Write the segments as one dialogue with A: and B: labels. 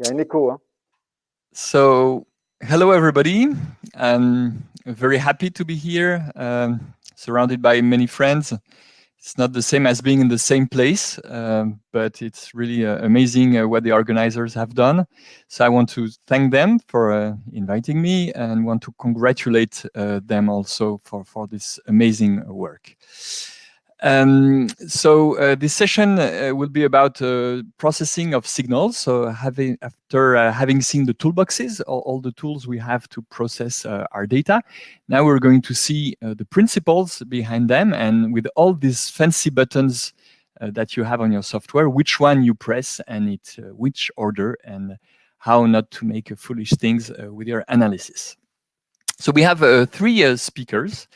A: Yeah, Nico. Huh?
B: So, hello everybody. I'm very happy to be here, surrounded by many friends. It's not the same as being in the same place, but it's really amazing what the organizers have done. So I want to thank them for inviting me and want to congratulate them also for this amazing work. This session will be about processing of signals. So after having seen the toolboxes, all the tools we have to process our data, now we're going to see the principles behind them, and with all these fancy buttons that you have on your software, which one you press and which order, and how not to make foolish things with your analysis. So we have three speakers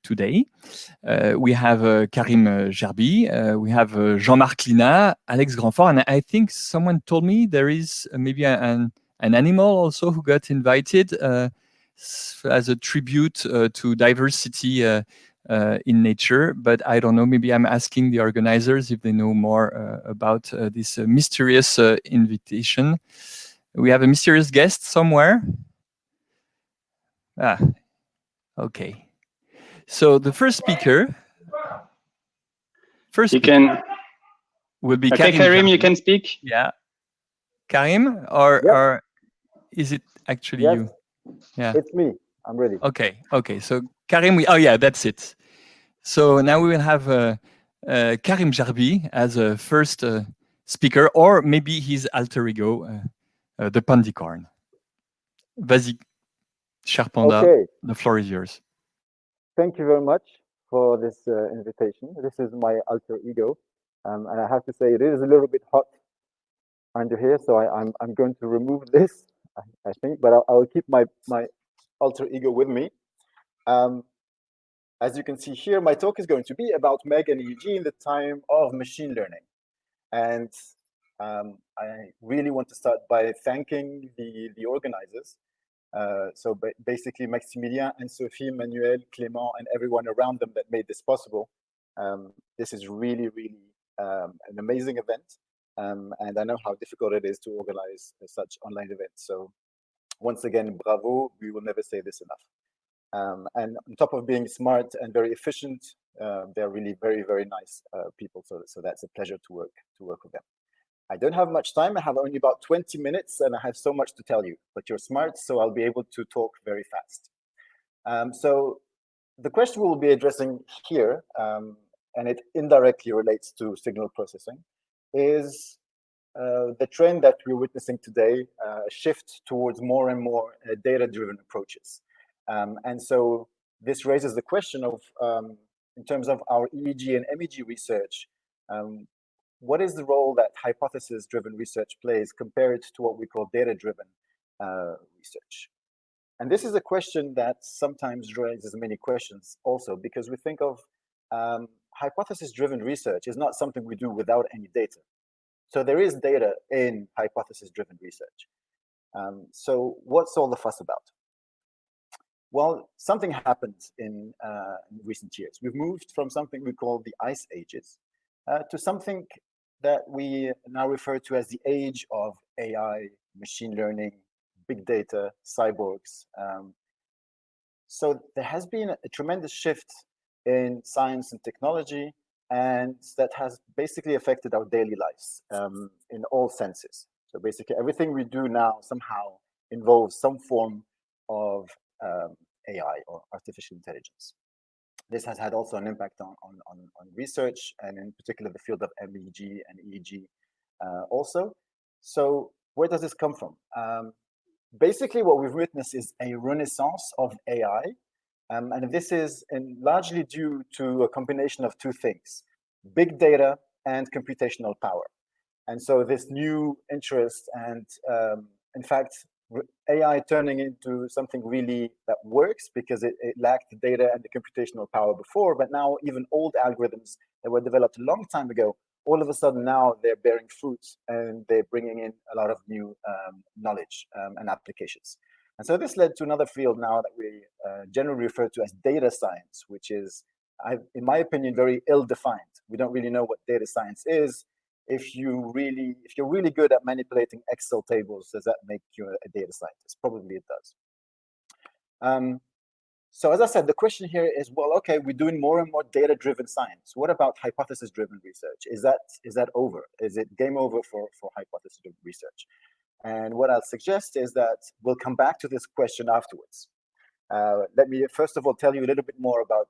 B: today. We have Karim Gerbi, we have Jean-Marc Lina, Alex Grandfort, and I think someone told me there is maybe an animal also who got invited as a tribute to diversity in nature, but I don't know. Maybe I'm asking the organizers if they know more about this mysterious invitation. We have a mysterious guest somewhere. Ah, okay. So the first
C: You
B: speaker
C: can.
B: will be
C: Okay,
B: Karim
C: Karim, you
B: Gerbi.
C: can speak.
B: Yeah, Karim,
A: Yep.
B: or is it actually
A: Yes,
B: you? Yeah.
A: it's me. I'm ready.
B: Okay. So Karim, oh yeah, that's it. So now we will have Karim Gerbi as a first speaker, or maybe his alter ego, the Pandicorn. Vas-y, cher panda,
A: Okay.
B: the floor is yours.
A: Thank you very much for this invitation. This is my alter ego, and I have to say it is a little bit hot under here, so I'm going to remove this. I think, but I will keep my alter ego with me. Um, as you can see here, my talk is going to be about MEG and EEG in the time of machine learning. And I really want to start by thanking the organizers. So basically, Maximilien and Sophie, Manuel, Clément, and everyone around them that made this possible. This is really, really an amazing event. And I know how difficult it is to organize such online events. So once again, bravo. We will never say this enough. And on top of being smart and very efficient, they're really very, very nice people. So that's a pleasure to work with them. I don't have much time. I have only about 20 minutes, and I have so much to tell you. But you're smart, so I'll be able to talk very fast. So the question we'll be addressing here, and it indirectly relates to signal processing, is the trend that we're witnessing today, a shift towards more and more data-driven approaches. And so this raises the question of, in terms of our EEG and MEG research, what is the role that hypothesis-driven research plays compared to what we call data-driven research? And this is a question that sometimes raises many questions also, because we think of hypothesis-driven research is not something we do without any data. So there is data in hypothesis-driven research. So what's all the fuss about? Well, something happened in recent years. We've moved from something we call the ice ages to something that we now refer to as the age of AI, machine learning, big data, cyborgs. So there has been a tremendous shift in science and technology, and that has basically affected our daily lives in all senses. So basically everything we do now somehow involves some form of AI or artificial intelligence. This has had also an impact on research, and in particular the field of MEG and EEG also. So where does this come from? Basically what we've witnessed is a renaissance of AI, and this is largely due to a combination of two things: big data and computational power. And so this new interest and, in fact, AI turning into something really that works because it lacked the data and the computational power before, but now even old algorithms that were developed a long time ago, all of a sudden now they're bearing fruits and they're bringing in a lot of new knowledge and applications. And so this led to another field now that we generally refer to as data science, which is, in my opinion, very ill-defined. We don't really know what data science is. if you're really good at manipulating Excel tables, does that make you a data scientist? Probably it does. So as I said, the question here is, well, okay, we're doing more and more data-driven science. What about hypothesis-driven research? Is that over? Is it game over for hypothesis-driven research? And what I'll suggest is that we'll come back to this question afterwards. Let me first of all tell you a little bit more about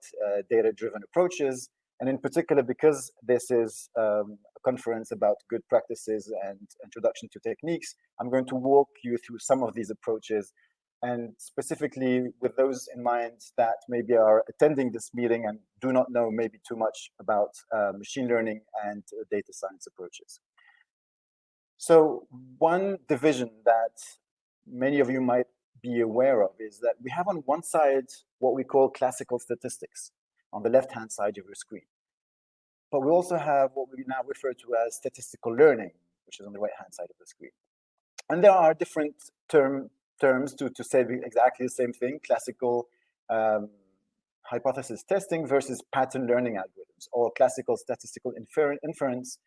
A: data-driven approaches, and in particular, because this is a conference about good practices and introduction to techniques, I'm going to walk you through some of these approaches, and specifically with those in mind that maybe are attending this meeting and do not know maybe too much about machine learning and data science approaches. So one division that many of you might be aware of is that we have on one side what we call classical statistics on the left-hand side of your screen. But we also have what we now refer to as statistical learning, which is on the right-hand side of the screen. And there are different terms to say exactly the same thing: classical hypothesis testing versus pattern learning algorithms, or classical statistical inference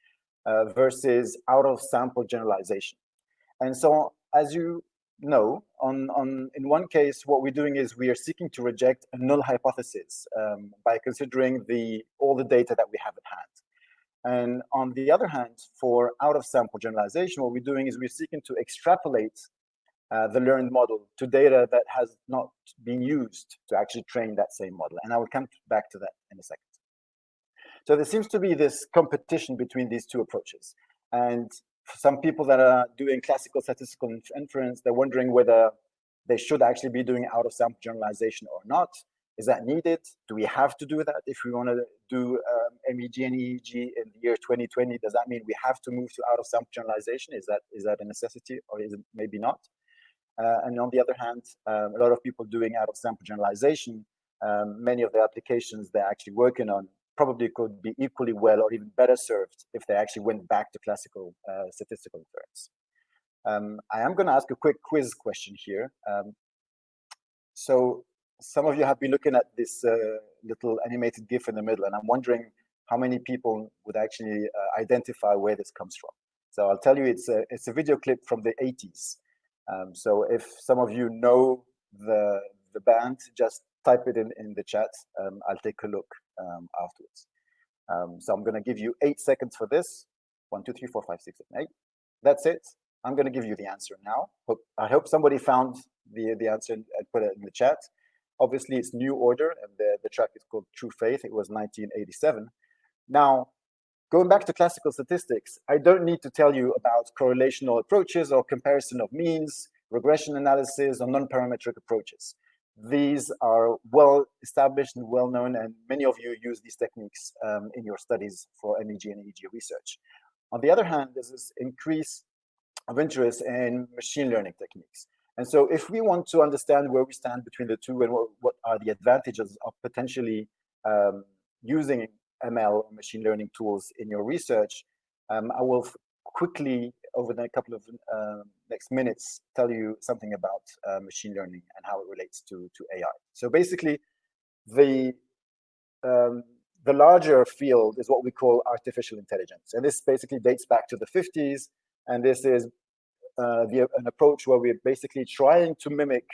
A: versus out-of-sample generalization. And so, as you know, in one case, what we're doing is we are seeking to reject a null hypothesis by considering all the data that we have at hand. And on the other hand, for out-of-sample generalization, what we're doing is we're seeking to extrapolate the learned model to data that has not been used to actually train that same model. And I will come back to that in a second. So there seems to be this competition between these two approaches. And for some people that are doing classical statistical inference, they're wondering whether they should actually be doing out-of-sample generalization or not. Is that needed? Do we have to do that if we want to do MEG and EEG in the year 2020? Does that mean we have to move to out-of-sample generalization? Is that a necessity, or is it maybe not? And on the other hand, a lot of people doing out-of-sample generalization, many of the applications they're actually working on probably could be equally well or even better served if they actually went back to classical statistical inference. I am going to ask a quick quiz question here. So some of you have been looking at this little animated GIF in the middle, and I'm wondering how many people would actually identify where this comes from. So I'll tell you, it's a video clip from the 80s. So if some of you know the band, just type it in the chat. I'll take a look afterwards. So I'm going to give you 8 seconds for this. 1, 2, 3, 4, 5, 6, 7, 8. That's it. I'm going to give you the answer now. I hope somebody found the answer and put it in the chat. Obviously, it's New Order, and the track is called True Faith. It was 1987. Now, going back to classical statistics, I don't need to tell you about correlational approaches or comparison of means, regression analysis, or non-parametric approaches. These are well established and well known, and many of you use these techniques in your studies for MEG and EEG research. On the other hand, there's this increase of interest in machine learning techniques. And so if we want to understand where we stand between the two and what are the advantages of potentially using ML or machine learning tools in your research, I will quickly, over the couple of next minutes, tell you something about machine learning and how it relates to AI. So basically, the larger field is what we call artificial intelligence. And this basically dates back to the 50s. And this is an approach where we're basically trying to mimic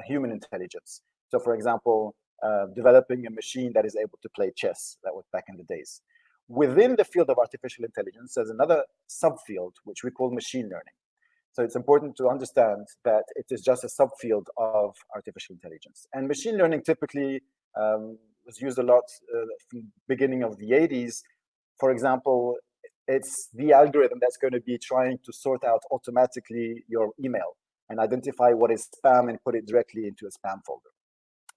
A: human intelligence. So for example, developing a machine that is able to play chess. That was back in the days. Within the field of artificial intelligence, there's another subfield, which we call machine learning. So it's important to understand that it is just a subfield of artificial intelligence. And machine learning typically was used a lot from the beginning of the 80s. For example, it's the algorithm that's going to be trying to sort out automatically your email and identify what is spam and put it directly into a spam folder.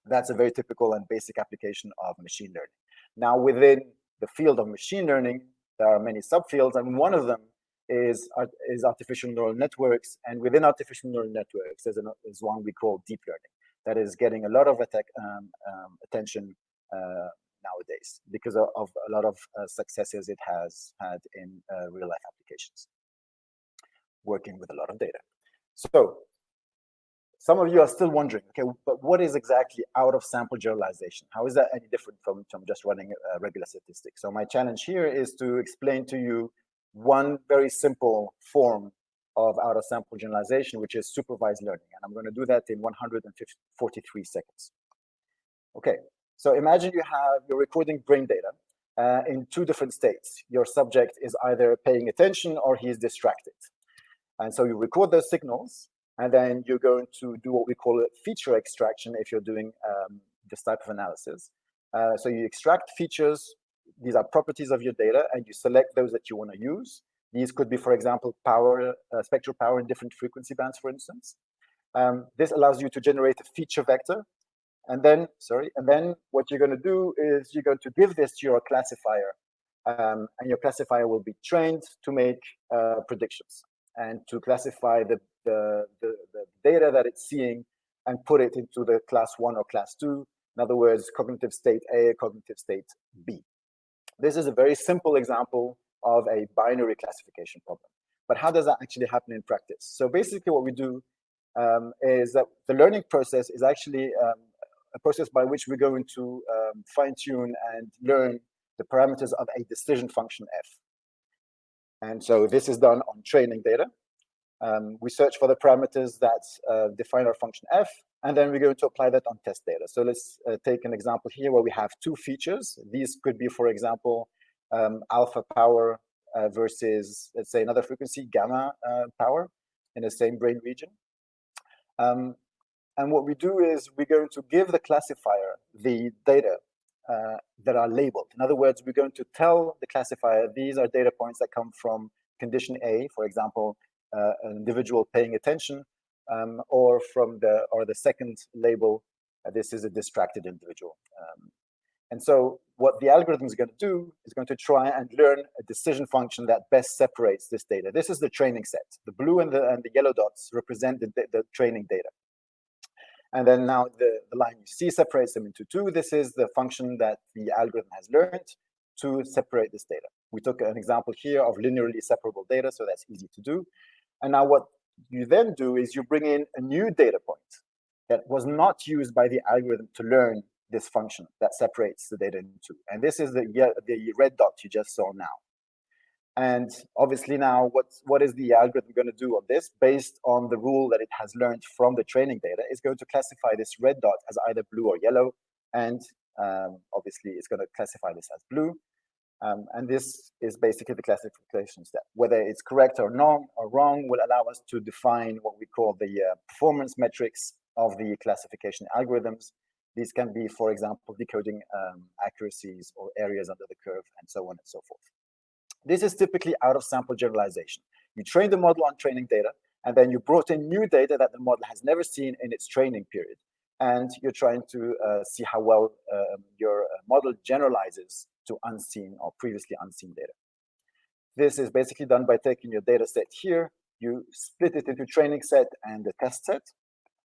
A: That's a very typical and basic application of machine learning. Now, within the field of machine learning, there are many subfields, and one of them is artificial neural networks. And within artificial neural networks, there's one we call deep learning that is getting a lot of attention nowadays because of a lot of successes it has had in real-life applications, working with a lot of data. So some of you are still wondering, okay, but what is exactly out-of-sample generalization? How is that any different from just running regular statistics? So my challenge here is to explain to you one very simple form of out-of-sample generalization, which is supervised learning. And I'm going to do that in 143 seconds. Okay, so imagine you're recording brain data in two different states. Your subject is either paying attention or he's distracted. And so you record those signals, and then you're going to do what we call a feature extraction if you're doing this type of analysis. So you extract features. These are properties of your data, and you select those that you want to use. These could be, for example, power, spectral power in different frequency bands, for instance. This allows you to generate a feature vector. And then what you're going to do is you're going to give this to your classifier. And your classifier will be trained to make predictions and to classify the data that it's seeing and put it into the class 1 or class 2. In other words, cognitive state A, cognitive state B. This is a very simple example of a binary classification problem. But how does that actually happen in practice? So basically what we do is that the learning process is actually a process by which we're going to fine-tune and learn the parameters of a decision function F. And so this is done on training data. We search for the parameters that define our function F, and then we're going to apply that on test data. So let's take an example here where we have two features. These could be, for example, alpha power versus, let's say, another frequency, gamma power in the same brain region. And what we do is we're going to give the classifier the data that are labeled. In other words, we're going to tell the classifier these are data points that come from condition A, for example, an individual paying attention, or the second label, this is a distracted individual. And so what the algorithm is going to do is going to try and learn a decision function that best separates this data. This is the training set. The blue and the yellow dots represent the training data. And then now the line you see separates them into two. This is the function that the algorithm has learned to separate this data. We took an example here of linearly separable data, so that's easy to do. And now what you then do is you bring in a new data point that was not used by the algorithm to learn this function that separates the data into two. And this is the red dot you just saw now. And obviously now, what is the algorithm going to do on this? Based on the rule that it has learned from the training data, it's going to classify this red dot as either blue or yellow. And obviously, it's going to classify this as blue. And this is basically the classification step. Whether it's correct or wrong will allow us to define what we call the performance metrics of the classification algorithms. These can be, for example, decoding accuracies or areas under the curve, and so on and so forth. This is typically out-of-sample generalization. You train the model on training data, and then you brought in new data that the model has never seen in its training period. And you're trying to see how well your model generalizes to unseen or previously unseen data. This is basically done by taking your data set here, you split it into training set and the test set.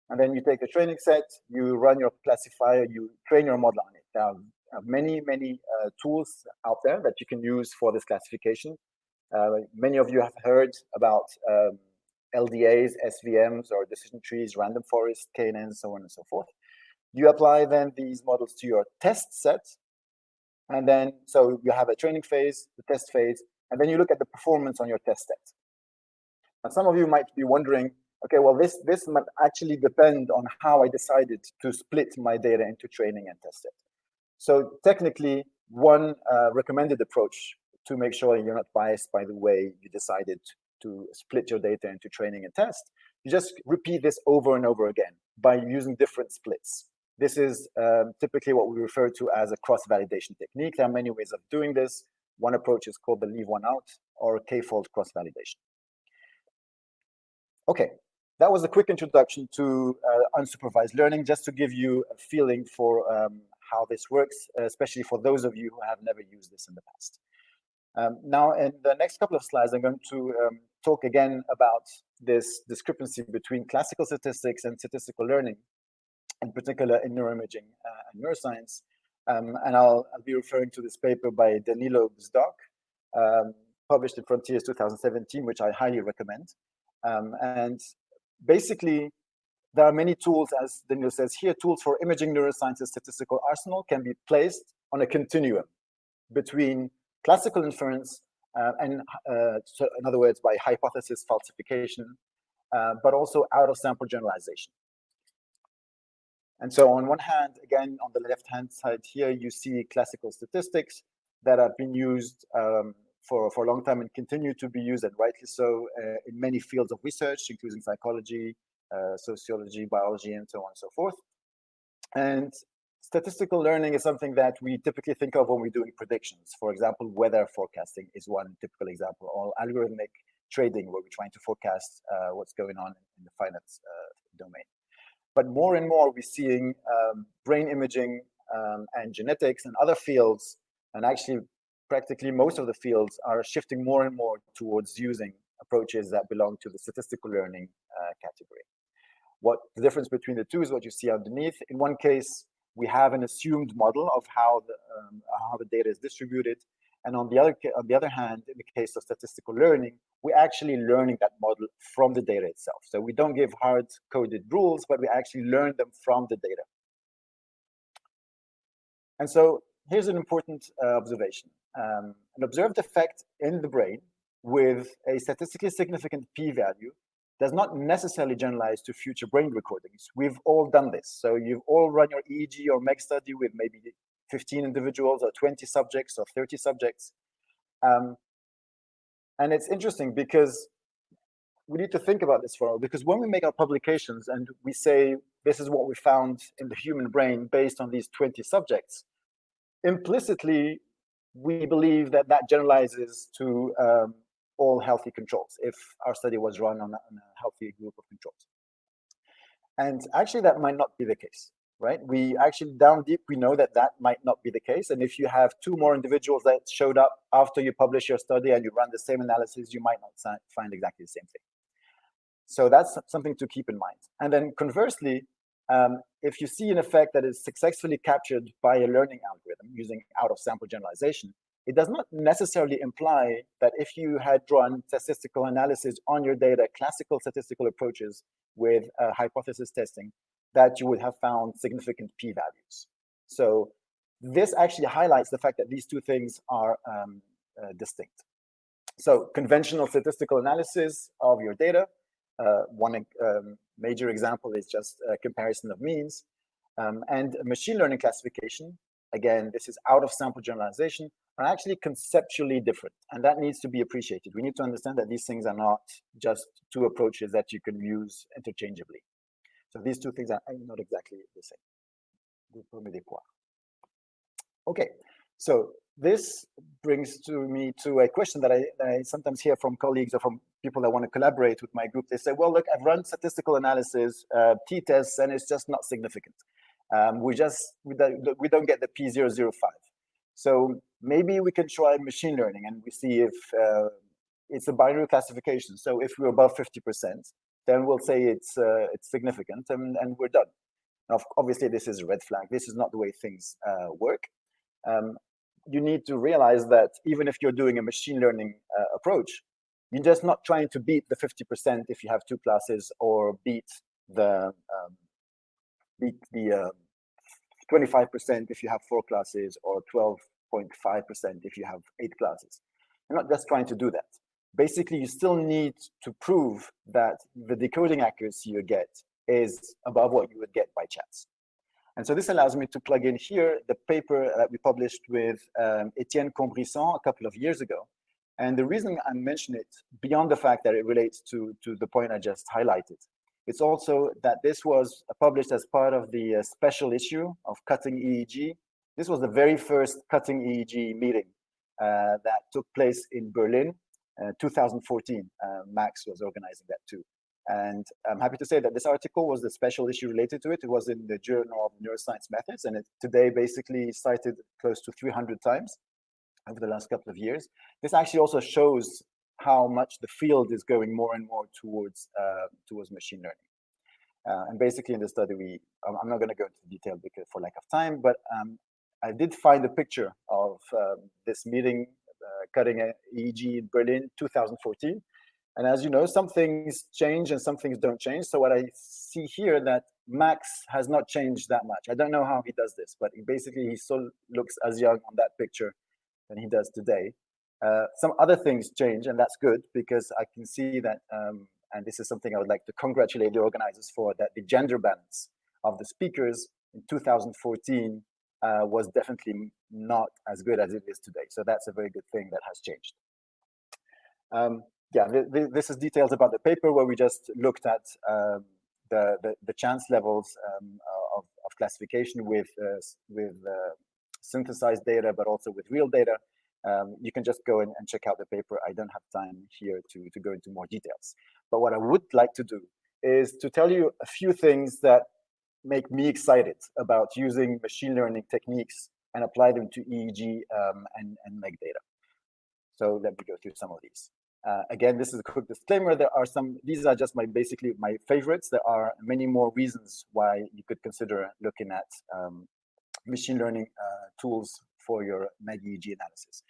A: And then you take the training set, you run your classifier, you train your model on it. There are many tools out there that you can use for this classification. Many of you have heard about LDAs, SVMs, or decision trees, random forest, KNN, so on and so forth. You apply then these models to your test set. And then, so you have a training phase, the test phase, and then you look at the performance on your test set. Now, some of you might be wondering, okay, well, this might actually depend on how I decided to split my data into training and test set. So technically, one recommended approach to make sure you're not biased by the way you decided to split your data into training and test, you just repeat this over and over again by using different splits. This is typically what we refer to as a cross-validation technique. There are many ways of doing this. One approach is called the leave one out or k-fold cross-validation. Okay, that was a quick introduction to unsupervised learning, just to give you a feeling for how this works, especially for those of you who have never used this in the past. Now, in the next couple of slides, I'm going to talk again about this discrepancy between classical statistics and statistical learning, in particular in neuroimaging and neuroscience. And I'll be referring to this paper by Danilo Bzdok, published in Frontiers 2017, which I highly recommend. And basically, there are many tools, as Danilo says here, tools for imaging neuroscience's statistical arsenal can be placed on a continuum between classical inference So in other words, by hypothesis falsification, but also out-of-sample generalization. And so on one hand, again, on the left-hand side here, you see classical statistics that have been used for a long time and continue to be used, and rightly so, in many fields of research, including psychology, sociology, biology, and so on and so forth. And statistical learning is something that we typically think of when we're doing predictions. For example, weather forecasting is one typical example, or algorithmic trading, where we're trying to forecast what's going on in the finance domain. But more and more, we're seeing brain imaging and genetics and other fields, and actually practically most of the fields are shifting more and more towards using approaches that belong to the statistical learning category. What the difference between the two is what you see underneath. In one case, we have an assumed model of how the data is distributed. And on the other hand, in the case of statistical learning, we're actually learning that model from the data itself. So we don't give hard-coded rules, but we actually learn them from the data. And so here's an important observation. An observed effect in the brain with a statistically significant p-value does not necessarily generalize to future brain recordings. We've all done this. So you've all run your EEG or MEG study with maybe 15 individuals or 20 subjects or 30 subjects. And it's interesting because we need to think about this for a while, because when we make our publications and we say, this is what we found in the human brain based on these 20 subjects, implicitly, we believe that that generalizes to all healthy controls if our study was run on a healthy group of controls. And actually, that might not be the case, right? We actually, down deep, we know that that might not be the case. And if you have 2 more individuals that showed up after you publish your study and you run the same analysis, you might not find exactly the same thing. So that's something to keep in mind. And then conversely, if you see an effect that is successfully captured by a learning algorithm using out-of-sample generalization, it does not necessarily imply that if you had drawn statistical analysis on your data, classical statistical approaches with hypothesis testing, that you would have found significant p-values. So this actually highlights the fact that these two things are distinct. So conventional statistical analysis of your data, one major example is just a comparison of means, and machine learning classification. Again, this is out-of-sample generalization, are actually conceptually different, and that needs to be appreciated. We need to understand that these things are not just two approaches that you can use interchangeably. So these two things are not exactly the same. Okay, so this brings me to a question that I sometimes hear from colleagues or from people that want to collaborate with my group. They say, well, look, I've run statistical analysis, t-tests, and it's just not significant. We don't get the P005. So maybe we can try machine learning and we see if it's a binary classification. So if we're above 50%, then we'll say it's significant and we're done. Now, obviously, this is a red flag. This is not the way things work. You need to realize that even if you're doing a machine learning approach, you're just not trying to beat the 50% if you have 2 classes, or beat the 25% if you have 4 classes, or 12.5% if you have 8 classes. You're not just trying to do that. Basically, you still need to prove that the decoding accuracy you get is above what you would get by chance. And so this allows me to plug in here the paper that we published with Etienne Combrisson a couple of years ago. And the reason I mention it, beyond the fact that it relates to the point I just highlighted, it's also that this was published as part of the special issue of Cutting EEG. This was the very first Cutting EEG meeting that took place in Berlin, 2014. Max was organizing that too. And I'm happy to say that this article was the special issue related to it. It was in the Journal of Neuroscience Methods, and it's today basically cited close to 300 times over the last couple of years. This actually also shows how much the field is going more and more towards machine learning. And basically in the study, I'm not going to go into detail because for lack of time, but I did find a picture of this meeting, Cutting EEG in Berlin, 2014. And as you know, some things change and some things don't change. So what I see here, that Max has not changed that much. I don't know how he does this, but he still looks as young on that picture than he does today. Some other things change, and that's good because I can see that, and this is something I would like to congratulate the organizers for, that the gender balance of the speakers in 2014 was definitely not as good as it is today. So that's a very good thing that has changed. Yeah, this is details about the paper where we just looked at the chance levels of classification with synthesized data, but also with real data. You can just go and check out the paper. I don't have time here to go into more details. But what I would like to do is to tell you a few things that make me excited about using machine learning techniques and apply them to EEG and MEG data. So let me go through some of these. Again, this is a quick disclaimer. There are some, these are just basically my favorites. There are many more reasons why you could consider looking at machine learning tools for your MEG EEG analysis.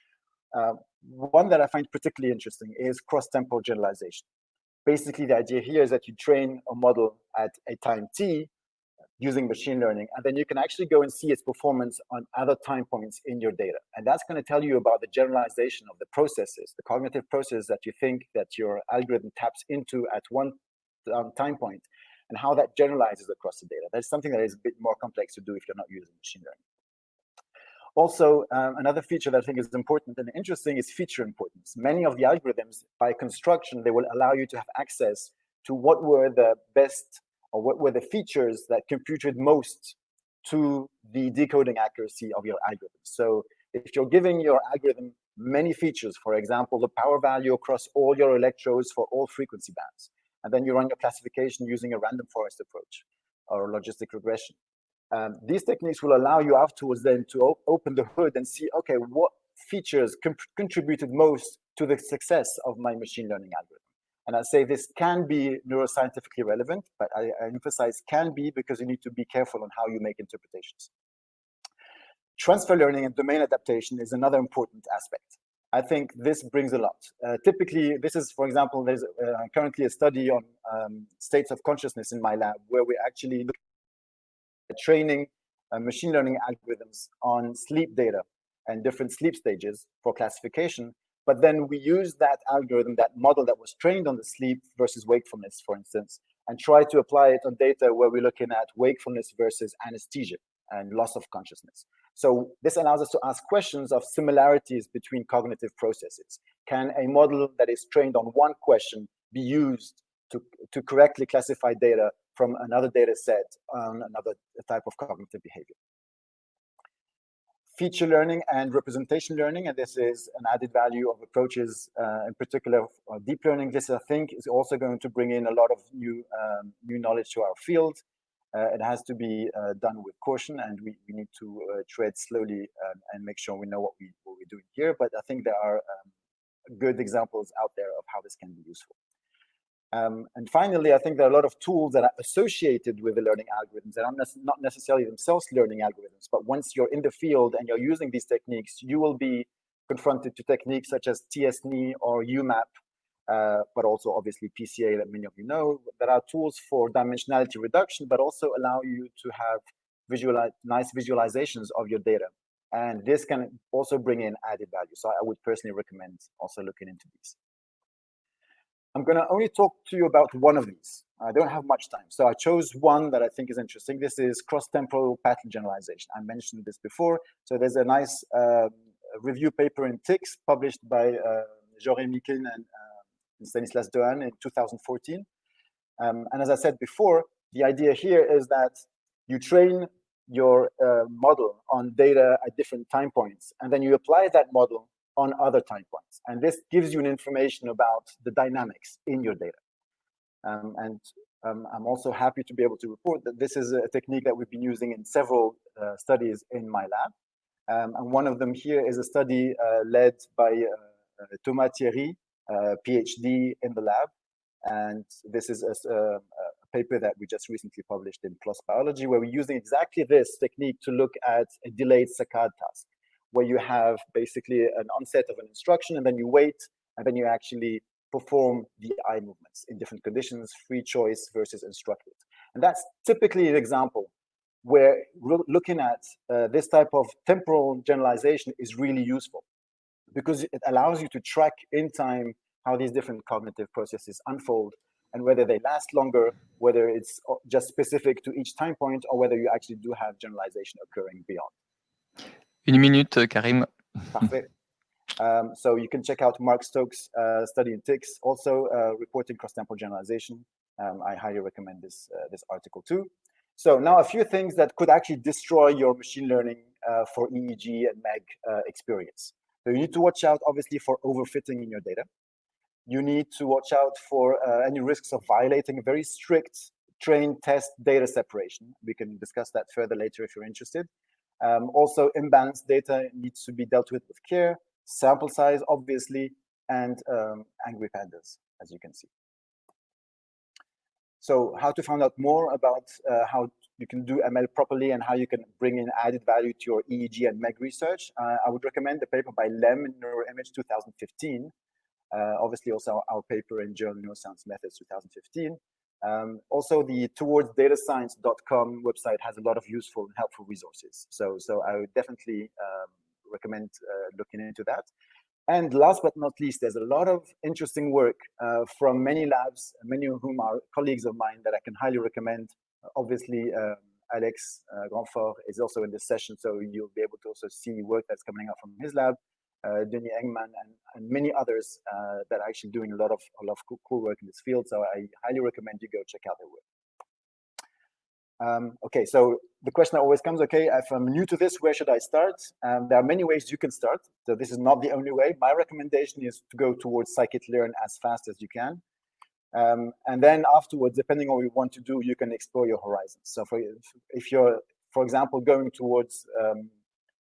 A: One that I find particularly interesting is cross-temporal generalization. Basically, the idea here is that you train a model at a time t using machine learning, and then you can actually go and see its performance on other time points in your data. And that's going to tell you about the generalization of the processes, the cognitive process that you think that your algorithm taps into at one time point, and how that generalizes across the data. That's something that is a bit more complex to do if you're not using machine learning. Also, another feature that I think is important and interesting is feature importance. Many of the algorithms, by construction, they will allow you to have access to what were the best or what were the features that computed most to the decoding accuracy of your algorithm. So if you're giving your algorithm many features, for example, the power value across all your electrodes for all frequency bands, and then you run your classification using a random forest approach or logistic regression, these techniques will allow you afterwards then to open the hood and see, okay, what features contributed most to the success of my machine learning algorithm. And I say this can be neuroscientifically relevant, but I emphasize can be because you need to be careful on how you make interpretations. Transfer learning and domain adaptation is another important aspect. I think this brings a lot. Typically, this is, for example, there's currently a study on states of consciousness in my lab where we actually look at training machine learning algorithms on sleep data and different sleep stages for classification. But then we use that algorithm, that model that was trained on the sleep versus wakefulness, for instance, and try to apply it on data where we're looking at wakefulness versus anesthesia and loss of consciousness. So this allows us to ask questions of similarities between cognitive processes. Can a model that is trained on one question be used to correctly classify data from another data set on another type of cognitive behavior? Feature learning and representation learning, and this is an added value of approaches, in particular deep learning. This, I think, is also going to bring in a lot of new knowledge to our field. It has to be done with caution, and we need to tread slowly and make sure we know what we're doing here. But I think there are good examples out there of how this can be useful. And finally, I think there are a lot of tools that are associated with the learning algorithms that are not necessarily themselves learning algorithms, but once you're in the field and you're using these techniques, you will be confronted to techniques such as TSNE or UMAP, but also obviously PCA that many of you know. There are tools for dimensionality reduction, but also allow you to have nice visualizations of your data. And this can also bring in added value. So I would personally recommend also looking into these. I'm going to only talk to you about one of these. I don't have much time. So I chose one that I think is interesting. This is cross-temporal pattern generalization. I mentioned this before. So there's a nice review paper in TICS published by Jorge Mikin and Stanislas Dehaene in 2014. And as I said before, the idea here is that you train your model on data at different time points, and then you apply that model on other time points. And this gives you an information about the dynamics in your data. I'm also happy to be able to report that this is a technique that we've been using in several studies in my lab. And one of them here is a study led by Thomas Thierry, PhD in the lab. And this is a paper that we just recently published in PLOS Biology, where we're using exactly this technique to look at a delayed saccade task, where you have basically an onset of an instruction, and then you wait, and then you actually perform the eye movements in different conditions, free choice versus instructed. And that's typically an example where looking at this type of temporal generalization is really useful. because it allows you to track in time how these different cognitive processes unfold and whether they last longer, whether it's just specific to each time point, or whether you actually do have generalization occurring beyond.
B: Une minute, Karim.
A: Parfait. So you can check out Mark Stokes' study in ticks, also reporting cross-temporal generalization. I highly recommend this article too. So now a few things that could actually destroy your machine learning for EEG and MEG experience. So you need to watch out, obviously, for overfitting in your data. You need to watch out for any risks of violating a very strict train test data separation. We can discuss that further later if you're interested. Also, imbalanced data needs to be dealt with care. Sample size, obviously, and angry pandas, as you can see. So how to find out more about how you can do ML properly and how you can bring in added value to your EEG and MEG research, I would recommend the paper by Lem in Neuroimage 2015. Obviously, also our paper in Journal Neuroscience Methods 2015. Also, the towardsdatascience.com website has a lot of useful and helpful resources. So I would definitely recommend looking into that. And last but not least, there's a lot of interesting work from many labs, many of whom are colleagues of mine that I can highly recommend. Obviously, Alex Grandfort is also in this session, so you'll be able to also see work that's coming out from his lab. Denis Engman and many others that are actually doing a lot of cool work in this field. So I highly recommend you go check out their work. Okay, so the question always comes, okay, if I'm new to this, where should I start? There are many ways you can start. So this is not the only way. My recommendation is to go towards scikit-learn as fast as you can. And then afterwards, depending on what you want to do, you can explore your horizons. So if you're, for example, going towards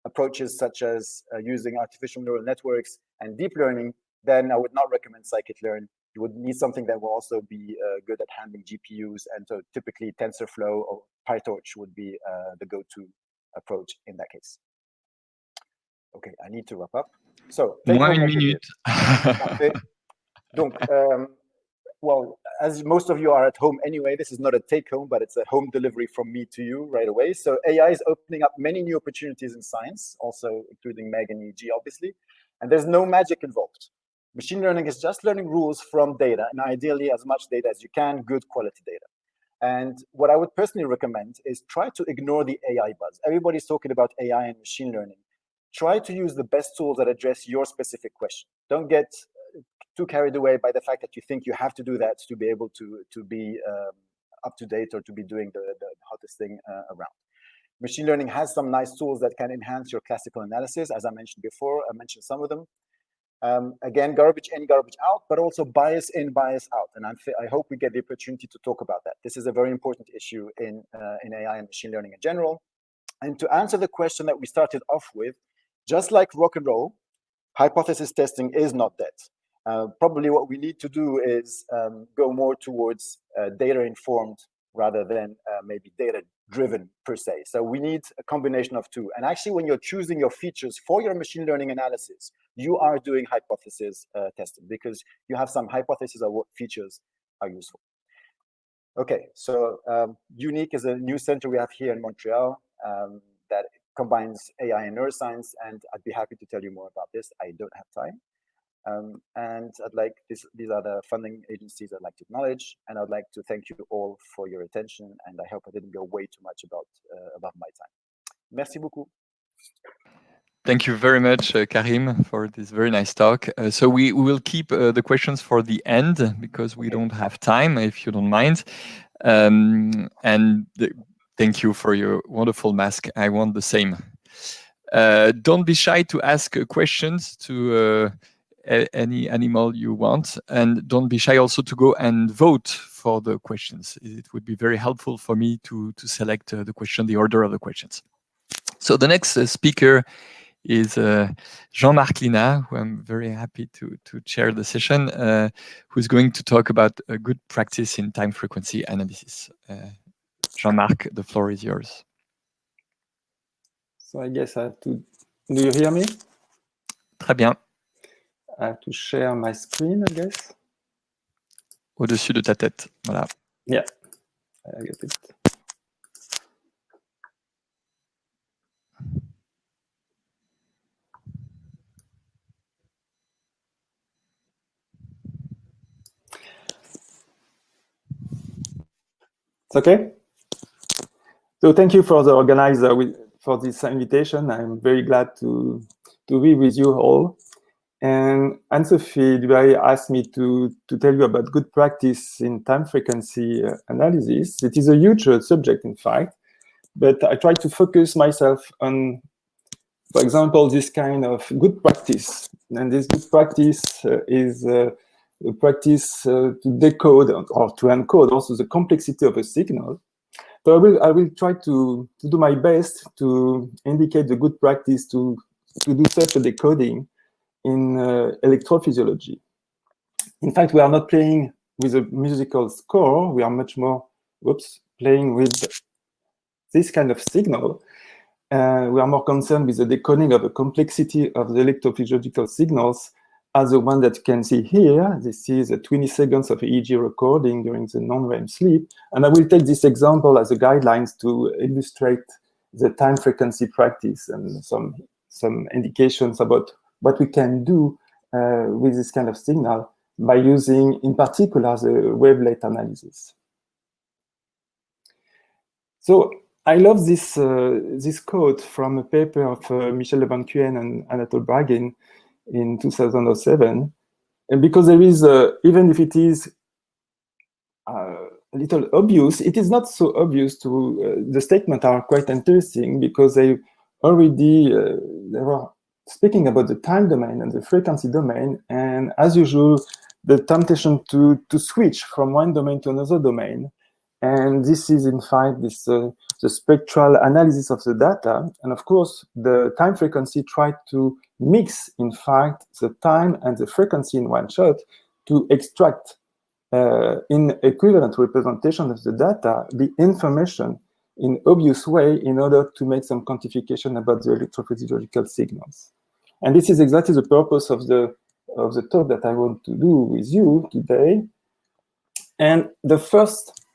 A: approaches such as using artificial neural networks and deep learning, then I would not recommend scikit-learn. You would need something that will also be good at handling GPUs, and so typically TensorFlow or PyTorch would be the go-to approach in that case. Okay, I need to wrap up. So,
B: Moins une minute.
A: Parfait. Donc, well, as most of you are at home anyway, this is not a take-home, but it's a home delivery from me to you right away. So AI is opening up many new opportunities in science, also including MEG and EEG, obviously. And there's no magic involved. Machine learning is just learning rules from data, and ideally as much data as you can, good quality data. And what I would personally recommend is try to ignore the AI buzz. Everybody's talking about AI and machine learning. Try to use the best tools that address your specific question. Don't get too carried away by the fact that you think you have to do that to be able to be up to date or to be doing the hottest thing around. Machine learning has some nice tools that can enhance your classical analysis, as I mentioned before. I mentioned some of them. Again, garbage in, garbage out, but also bias in, bias out. And I hope we get the opportunity to talk about that. This is a very important issue in AI and machine learning in general. And to answer the question that we started off with, just like rock and roll, hypothesis testing is not dead. Probably what we need to do is go more towards data-informed rather than maybe data-driven per se. So we need a combination of two. And actually, when you're choosing your features for your machine learning analysis, you are doing hypothesis testing because you have some hypothesis of what features are useful. Okay, so Unique is a new center we have here in Montreal that combines AI and neuroscience, and I'd be happy to tell you more about this. I don't have time. And I'd like these are the funding agencies I'd like to acknowledge, and I'd like to thank you all for your attention, and I hope I didn't go way too much about my time. Merci beaucoup.
B: Thank you very much, Karim, for this very nice talk. So we will keep the questions for the end because we don't have time, if you don't mind. Thank you for your wonderful mask. I want the same. Don't be shy to ask questions to any animal you want, and don't be shy also to go and vote for the questions. It would be very helpful for me to select the question, the order of the questions. So the next speaker is Jean-Marc Lina, who I'm very happy to chair the session, who's going to talk about a good practice in time frequency analysis. Jean-Marc, the floor is yours.
C: So I guess I have to, do you hear me?
B: Très bien.
C: I have to share my screen, I guess.
B: Au-dessus de ta tête, voilà.
C: Yeah, I get it. It's okay? So thank you for the organizer for this invitation. I'm very glad to be with you all. And Anne-Sophie Dubarry asked me to tell you about good practice in time frequency analysis. It is a huge subject, in fact, but I try to focus myself on, for example, this kind of good practice. And this good practice is a practice to decode or to encode also the complexity of a signal. So I will try to do my best to indicate the good practice to do such a decoding in electrophysiology. In fact, we are not playing with a musical score. We are much more, playing with this kind of signal. We are more concerned with the decoding of the complexity of the electrophysiological signals as the one that you can see here. This is 20 seconds of EEG recording during the non-REM sleep. And I will take this example as a guidelines to illustrate the time frequency practice and some indications about what we can do with this kind of signal by using, in particular, the wavelet analysis. So I love this this quote from a paper of Michel Le Van Kuyen and Anatole Bragin in 2007, and because there is, even if it is a little obvious, it is not so obvious to, the statements are quite interesting because they already, they were speaking about the time domain and the frequency domain, and as usual, the temptation to switch from one domain to another domain. And this is, in fact, this the spectral analysis of the data. And of course, the time frequency tried to mix, in fact, the time and the frequency in one shot to extract in equivalent representation of the data, the information in obvious way in order to make some quantification about the electrophysiological signals. And this is exactly the purpose of the talk that I want to do with you today. And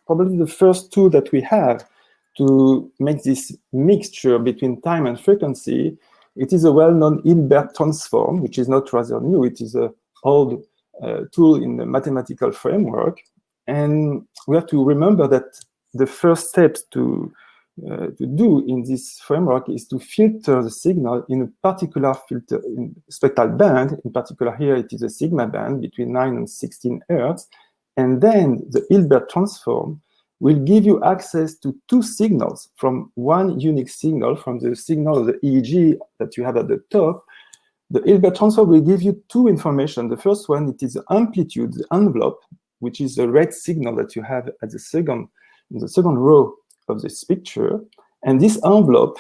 C: probably the first tool that we have to make this mixture between time and frequency, it is a well-known Hilbert transform, which is not rather new. It is an old tool in the mathematical framework. And we have to remember that the first steps to do in this framework is to filter the signal in a particular in spectral band. In particular, here it is a sigma band between 9 and 16 Hertz. And then the Hilbert transform will give you access to two signals from one unique signal, from the signal of the EEG that you have at the top. The Hilbert transform will give you two information. The first one, it is the amplitude, the envelope, which is the red signal that you have at the in the second row of this picture. And this envelope,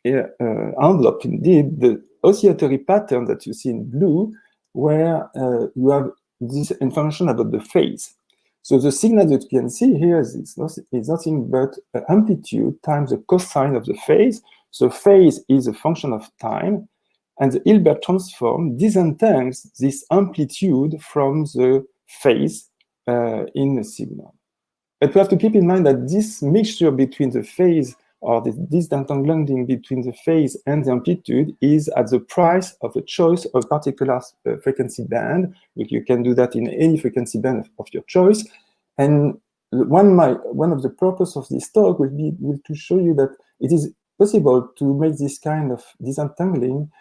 C: indeed, the oscillatory pattern that you see in blue, where you have this information about the phase. So the signal that you can see here is nothing but amplitude times the cosine of the phase. So phase is a function of time, and the Hilbert transform disentangles this amplitude from the phase in the signal. But we have to keep in mind that this mixture between the phase, or this disentangling between the phase and the amplitude, is at the price of a choice of a particular frequency band. You can do that in any frequency band of your choice. And one of the purpose of this talk will be to show you that it is possible to make this kind of disentangling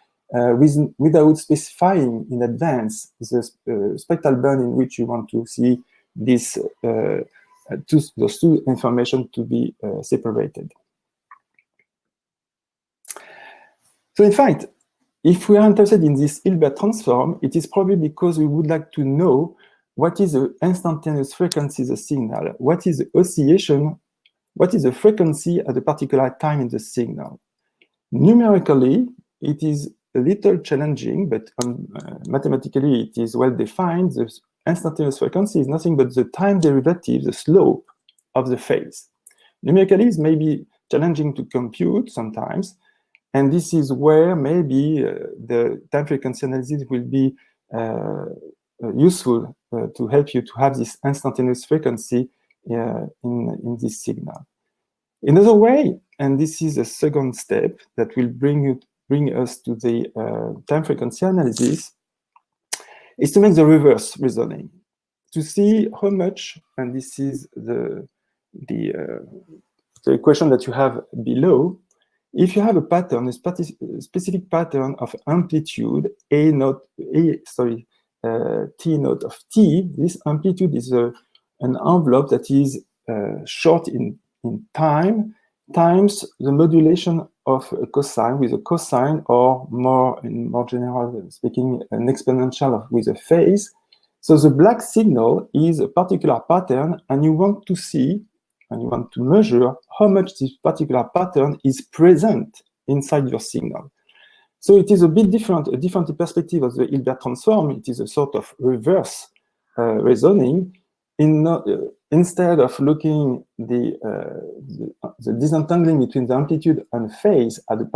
C: without specifying in advance the spectral band in which you want to see this those two information to be separated. So in fact, if we are interested in this Hilbert transform, it is probably because we would like to know what is the instantaneous frequency of the signal, what is the oscillation, what is the frequency at a particular time in the signal. Numerically, it is a little challenging, but mathematically it is well defined. The instantaneous frequency is nothing but the time derivative, the slope of the phase. Numerically, it may be challenging to compute sometimes, and this is where maybe the time frequency analysis will be useful to help you to have this instantaneous frequency in this signal. Another way, and this is a second step that will bring us to the time frequency analysis, is to make the reverse reasoning, to see how much, and this is the equation that you have below, if you have a pattern, a specific pattern of amplitude T naught of T, this amplitude is an envelope that is short in time times the modulation of a cosine with a cosine, or more general speaking, an exponential with a phase. So the black signal is a particular pattern, and you want to see and you want to measure how much this particular pattern is present inside your signal. So it is a bit different, a different perspective of the Hilbert transform. It is a sort of reverse reasoning. Instead of looking the disentangling between the amplitude and phase at in a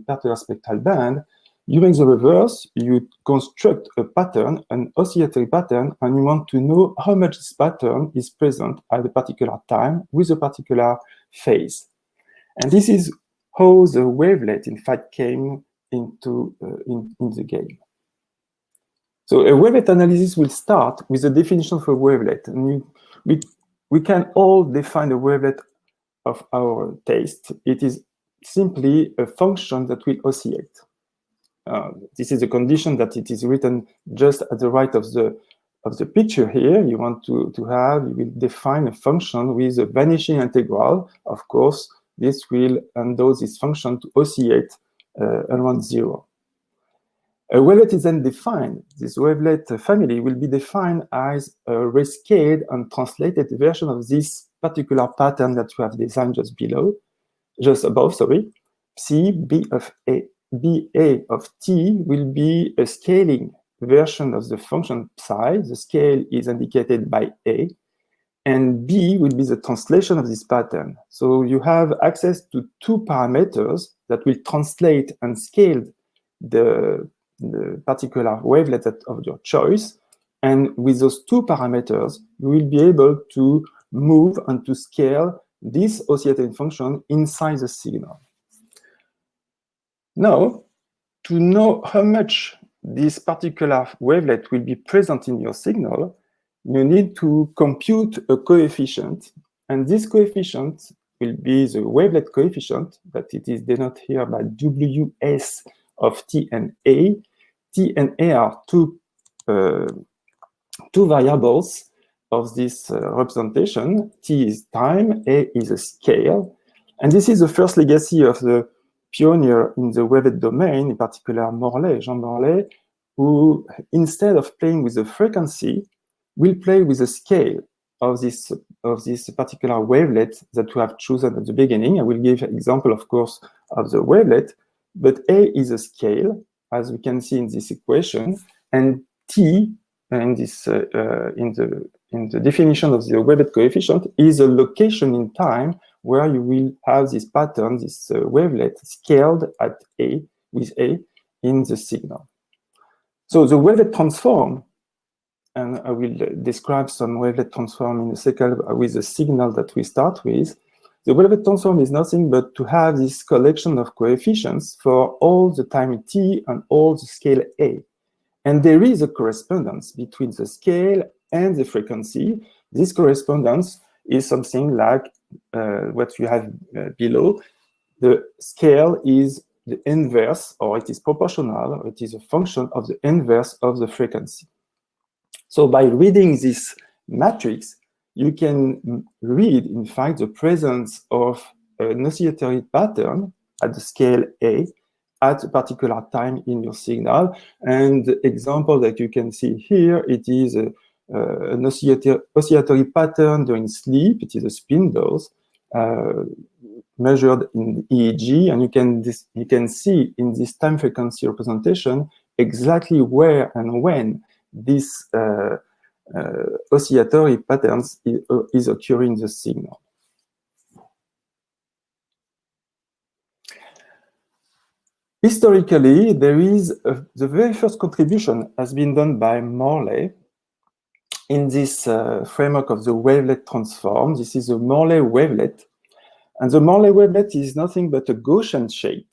C: particular spectral band, you make the reverse. You construct a pattern, an oscillatory pattern, and you want to know how much this pattern is present at a particular time with a particular phase. And this is how the wavelet, in fact, came into in the game. So a wavelet analysis will start with a definition of a wavelet. And we can all define a wavelet of our taste. It is simply a function that will oscillate. This is a condition that it is written just at the right of the picture here. You want you will define a function with a vanishing integral. Of course, this will endow this function to oscillate around 0. A wavelet is then defined. This wavelet family will be defined as a rescaled and translated version of this particular pattern that you have designed just above, sorry. Psi B of A. BA of T will be a scaling version of the function psi. The scale is indicated by A, and B will be the translation of this pattern. So you have access to two parameters that will translate and scale the particular wavelet of your choice. And with those two parameters, you will be able to move and to scale this oscillating function inside the signal. Now, to know how much this particular wavelet will be present in your signal, you need to compute a coefficient. And this coefficient will be the wavelet coefficient, that it is denoted here by WS of T and A. T and A are two variables of this representation. T is time, A is a scale. And this is the first legacy of the pioneer in the wavelet domain, in particular Jean Morley, who, instead of playing with the frequency, will play with the scale of this particular wavelet that we have chosen at the beginning. I will give an example, of course, of the wavelet, but A is a scale, as we can see in this equation, and T, in the definition of the wavelet coefficient, is a location in time where you will have this pattern, this wavelet scaled at A, with A in the signal. So the wavelet transform, and I will describe some wavelet transform in a second with the signal that we start with. The wavelet transform is nothing but to have this collection of coefficients for all the time T and all the scale A. And there is a correspondence between the scale and the frequency. This correspondence is something like what you have below. The scale is the inverse, or it is proportional, or it is a function of the inverse of the frequency. So by reading this matrix, you can read, in fact, the presence of an oscillatory pattern at the scale A at a particular time in your signal. And the example that you can see here, it is an oscillatory pattern during sleep. It is a spin dose measured in EEG, and you can see in this time frequency representation exactly where and when this oscillatory patterns is occurring in the signal. Historically, there is the very first contribution has been done by Morley in this framework of the wavelet transform. This is a Morley wavelet. And the Morley wavelet is nothing but a Gaussian shape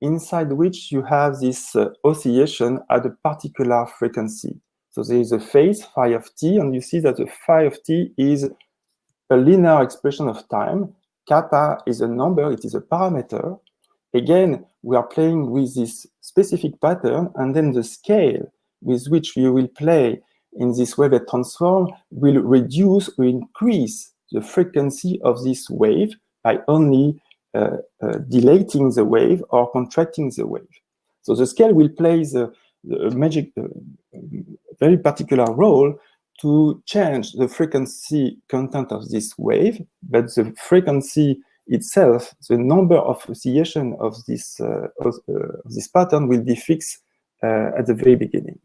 C: inside which you have this oscillation at a particular frequency. So there is a phase phi of t, and you see that the phi of t is a linear expression of time. Kappa is a number, it is a parameter. Again, we are playing with this specific pattern, and then the scale with which you will play in this wavelet transform will reduce or increase the frequency of this wave by only dilating the wave or contracting the wave. So the scale will play the very particular role to change the frequency content of this wave, but the frequency itself, the number of oscillation of this pattern will be fixed at the very beginning.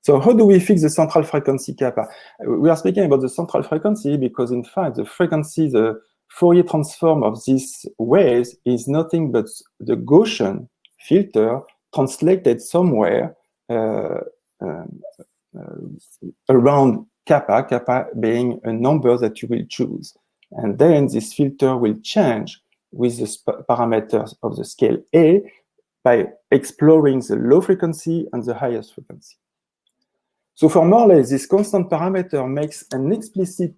C: So how do we fix the central frequency kappa? We are speaking about the central frequency because, in fact, the frequency, the Fourier transform of these waves is nothing but the Gaussian filter translated somewhere around kappa being a number that you will choose. And then this filter will change with the parameters of the scale A by exploring the low frequency and the highest frequency. So for Morley, this constant parameter makes an explicit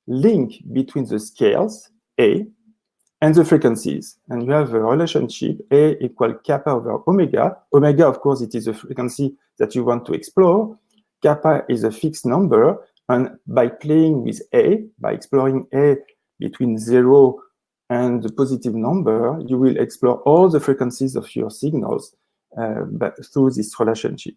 C: link between the scales, A, and the frequencies. And you have a relationship, A equal kappa over omega. Omega, of course, it is a frequency that you want to explore. Kappa is a fixed number. And by playing with A, by exploring A between 0 and the positive number, you will explore all the frequencies of your signals through this relationship.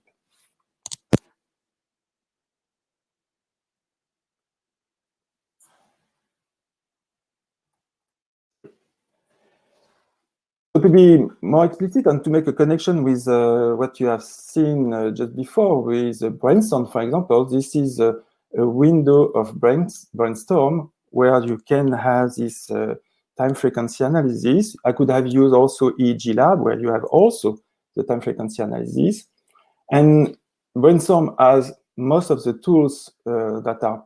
C: To be more explicit and to make a connection with what you have seen just before with brainstorm, for example, this is a window of brainstorm where you can have this time frequency analysis. I could have used also EEG lab where you have also the time frequency analysis. And brainstorm has most of the tools that are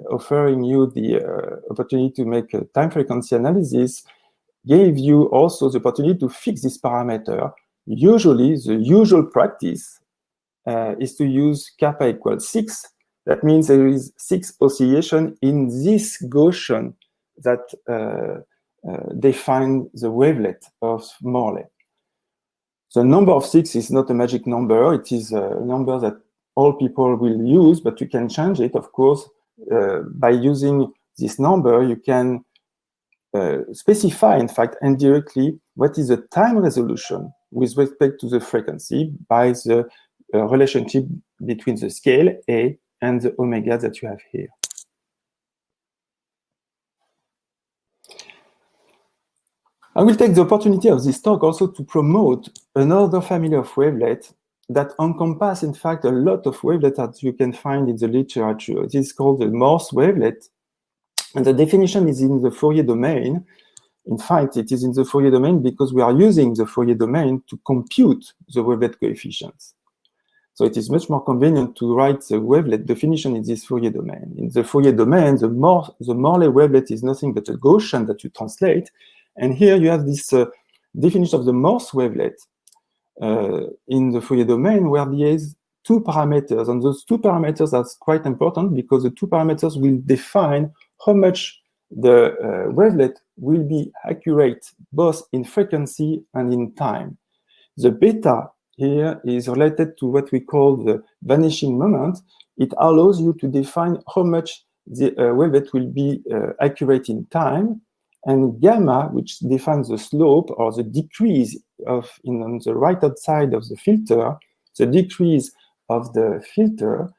C: offering you the opportunity to make a time frequency analysis gave you also the opportunity to fix this parameter. Usually, the usual practice is to use kappa equals 6. That means there is 6 oscillation in this Gaussian that define the wavelet of Morley. The number of 6 is not a magic number. It is a number that all people will use, but you can change it, of course. By using this number, you can specify, in fact, indirectly, what is the time resolution with respect to the frequency by the relationship between the scale A and the omega that you have here. I will take the opportunity of this talk also to promote another family of wavelets that encompass, in fact, a lot of wavelets that you can find in the literature. It is called the Morse wavelet. And the definition is in the Fourier domain. In fact, it is in the Fourier domain because we are using the Fourier domain to compute the wavelet coefficients. So it is much more convenient to write the wavelet definition in this Fourier domain. In the Fourier domain, the Morley wavelet is nothing but a Gaussian that you translate. And here you have this definition of the Morse wavelet in the Fourier domain where there is 2 parameters. And those 2 parameters are quite important because the 2 parameters will define how much the wavelet will be accurate both in frequency and in time. The beta here is related to what we call the vanishing moment. It allows you to define how much the wavelet will be accurate in time. And gamma, which defines the slope or the decrease of, on the right-hand side of the filter, the decrease of the filter,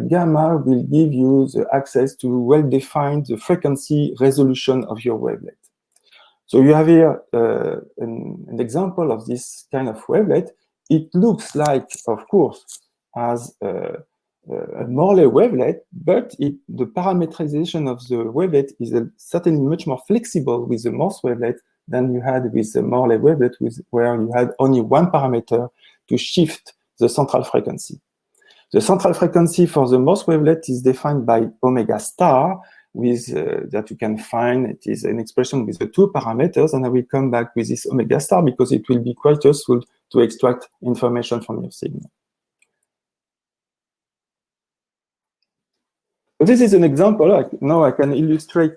C: gamma will give you the access to well-define the frequency resolution of your wavelet. So you have here an example of this kind of wavelet. It looks like, of course, as a Morley wavelet, but the parameterization of the wavelet is certainly much more flexible with the Morse wavelet than you had with the Morley wavelet, where you had only one parameter to shift the central frequency. The central frequency for the Morse wavelet is defined by omega star, with that you can find. It is an expression with the 2 parameters, and I will come back with this omega star because it will be quite useful to extract information from your signal. But this is an example. Now I can illustrate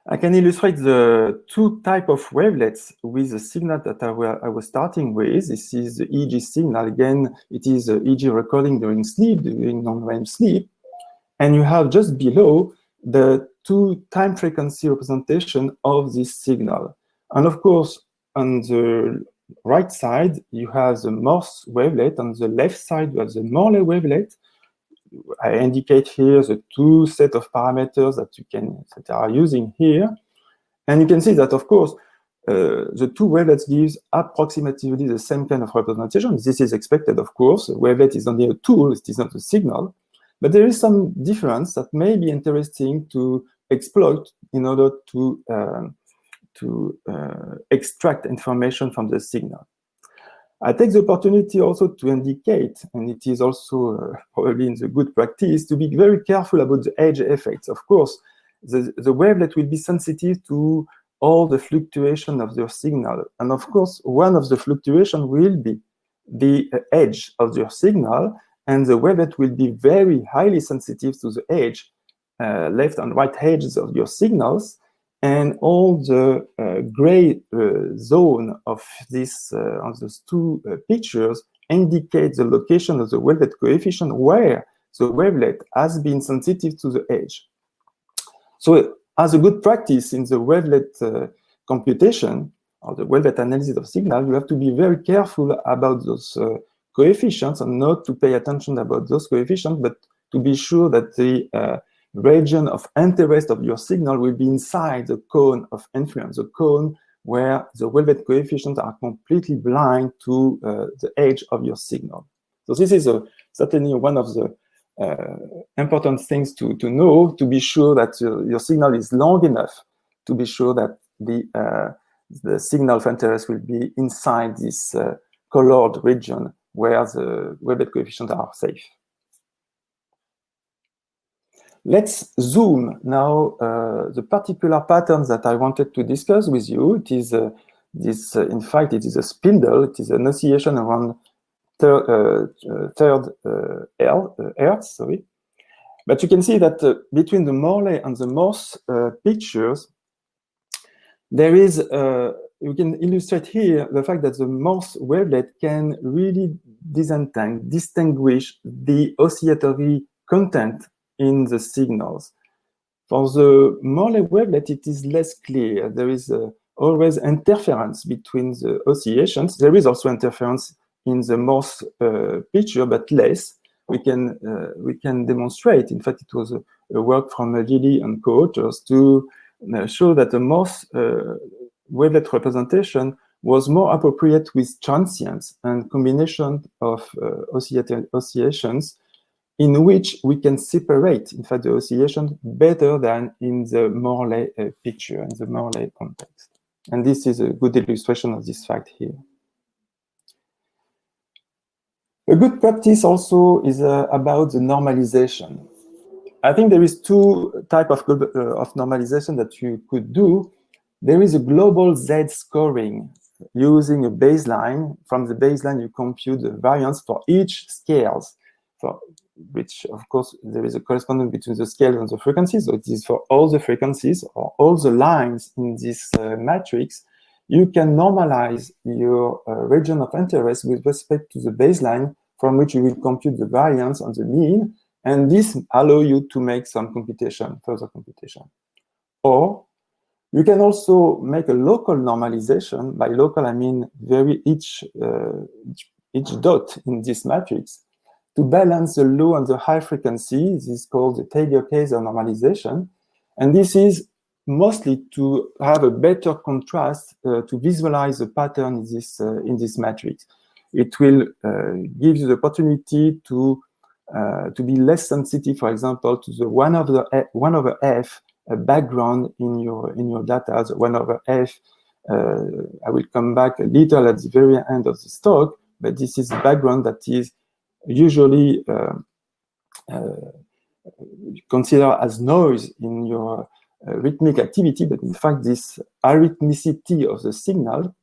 C: the two type of wavelets with the signal that I was starting with. This is the EEG signal. Again, it is the EEG recording during sleep, during non-REM sleep. And you have just below the two time frequency representation of this signal. And of course, on the right side, you have the Morse wavelet. On the left side, you have the Morley wavelet. I indicate here the two set of parameters that are using here. And you can see that, of course, the two wavelets gives approximately the same kind of representation. This is expected, of course. A wavelet is only a tool, it is not a signal. But there is some difference that may be interesting to exploit in order to extract information from the signal. I take the opportunity also to indicate, and it is also probably in the good practice, to be very careful about the edge effects. Of course, the wavelet will be sensitive to all the fluctuation of your signal. And of course, one of the fluctuation will be the edge of your signal, and the wavelet will be very highly sensitive to the edge, left and right edges of your signals. And all the gray zone of those two pictures indicate the location of the wavelet coefficient where the wavelet has been sensitive to the edge. So as a good practice in the wavelet computation or the wavelet analysis of signal, you have to be very careful about those coefficients and not to pay attention about those coefficients, but to be sure that the region of interest of your signal will be inside the cone of influence, the cone where the wavelet coefficients are completely blind to the edge of your signal. So this is certainly one of the important things to know, to be sure that your signal is long enough to be sure that the signal of interest will be inside this colored region where the wavelet coefficients are safe. Let's zoom now the particular patterns that I wanted to discuss with you. It is in fact, it is a spindle. It is an oscillation around third hertz, sorry. But you can see that between the Morley and the Morse pictures, there is, you can illustrate here the fact that the Morse wavelet can really distinguish the oscillatory content in the signals. For the Morley wavelet, it is less clear. There is always interference between the oscillations. There is also interference in the Morse picture, but less. We can demonstrate. In fact, it was a work from Lilly and co-authors to show that the Morse wavelet representation was more appropriate with transients and combination of oscillations in which we can separate, in fact, the oscillation better than in the Morley picture, in the Morley context. And this is a good illustration of this fact here. A good practice also is about the normalization. I think there is two types of normalization that you could do. There is a global Z scoring using a baseline. From the baseline, you compute the variance for each scales, for which, of course, there is a correspondence between the scales and the frequencies. So it is for all the frequencies or all the lines in this matrix. You can normalize your region of interest with respect to the baseline from which you will compute the variance on the mean, and this allows you to make some computation, further computation. Or you can also make a local normalization. By local, I mean each dot in this matrix to balance the low and the high frequency. This is called the Taylor-Kaiser normalization, and this is mostly to have a better contrast to visualize the pattern in this matrix. It will give you the opportunity to be less sensitive, for example, to the 1 over f background in your data. The 1 over f, I will come back a little at the very end of this talk, but this is the background that is usually considered as noise in your rhythmic activity, but in fact this arrhythmicity of the signal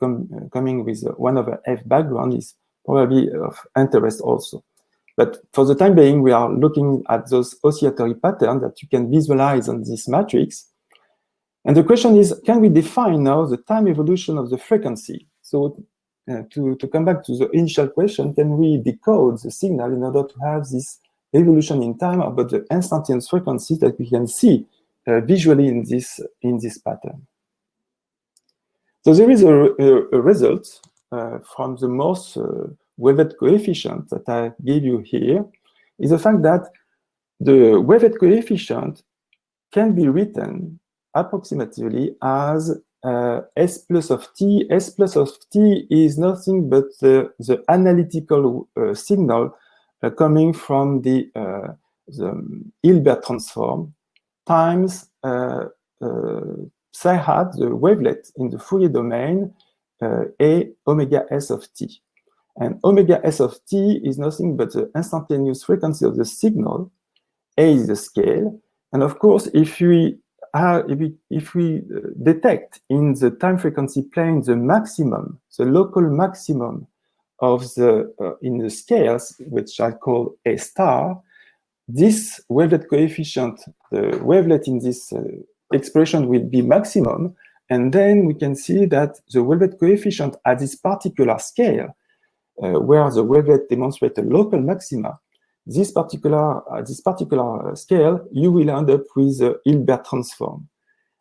C: coming with 1 over f background is probably of interest also. But for the time being, we are looking at those oscillatory patterns that you can visualize on this matrix. And the question is, can we define now the time evolution of the frequency? So to come back to the initial question, can we decode the signal in order to have this evolution in time about the instantaneous frequency that we can see visually in this pattern? So there is a result from the Morse waved coefficient that I gave you here, is the fact that the waved coefficient can be written approximately as S plus of t. S plus of t is nothing but the analytical signal coming from the Hilbert transform times psi hat, the wavelet in the Fourier domain, A omega s of t. And omega s of t is nothing but the instantaneous frequency of the signal. A is the scale. And of course, if we detect in the time frequency plane the maximum, the local maximum of the in the scales, which I call A star, this wavelet coefficient, the wavelet in this expression will be maximum, and then we can see that the wavelet coefficient at this particular scale, where the wavelet demonstrates a local maxima, this particular scale, you will end up with a Hilbert transform.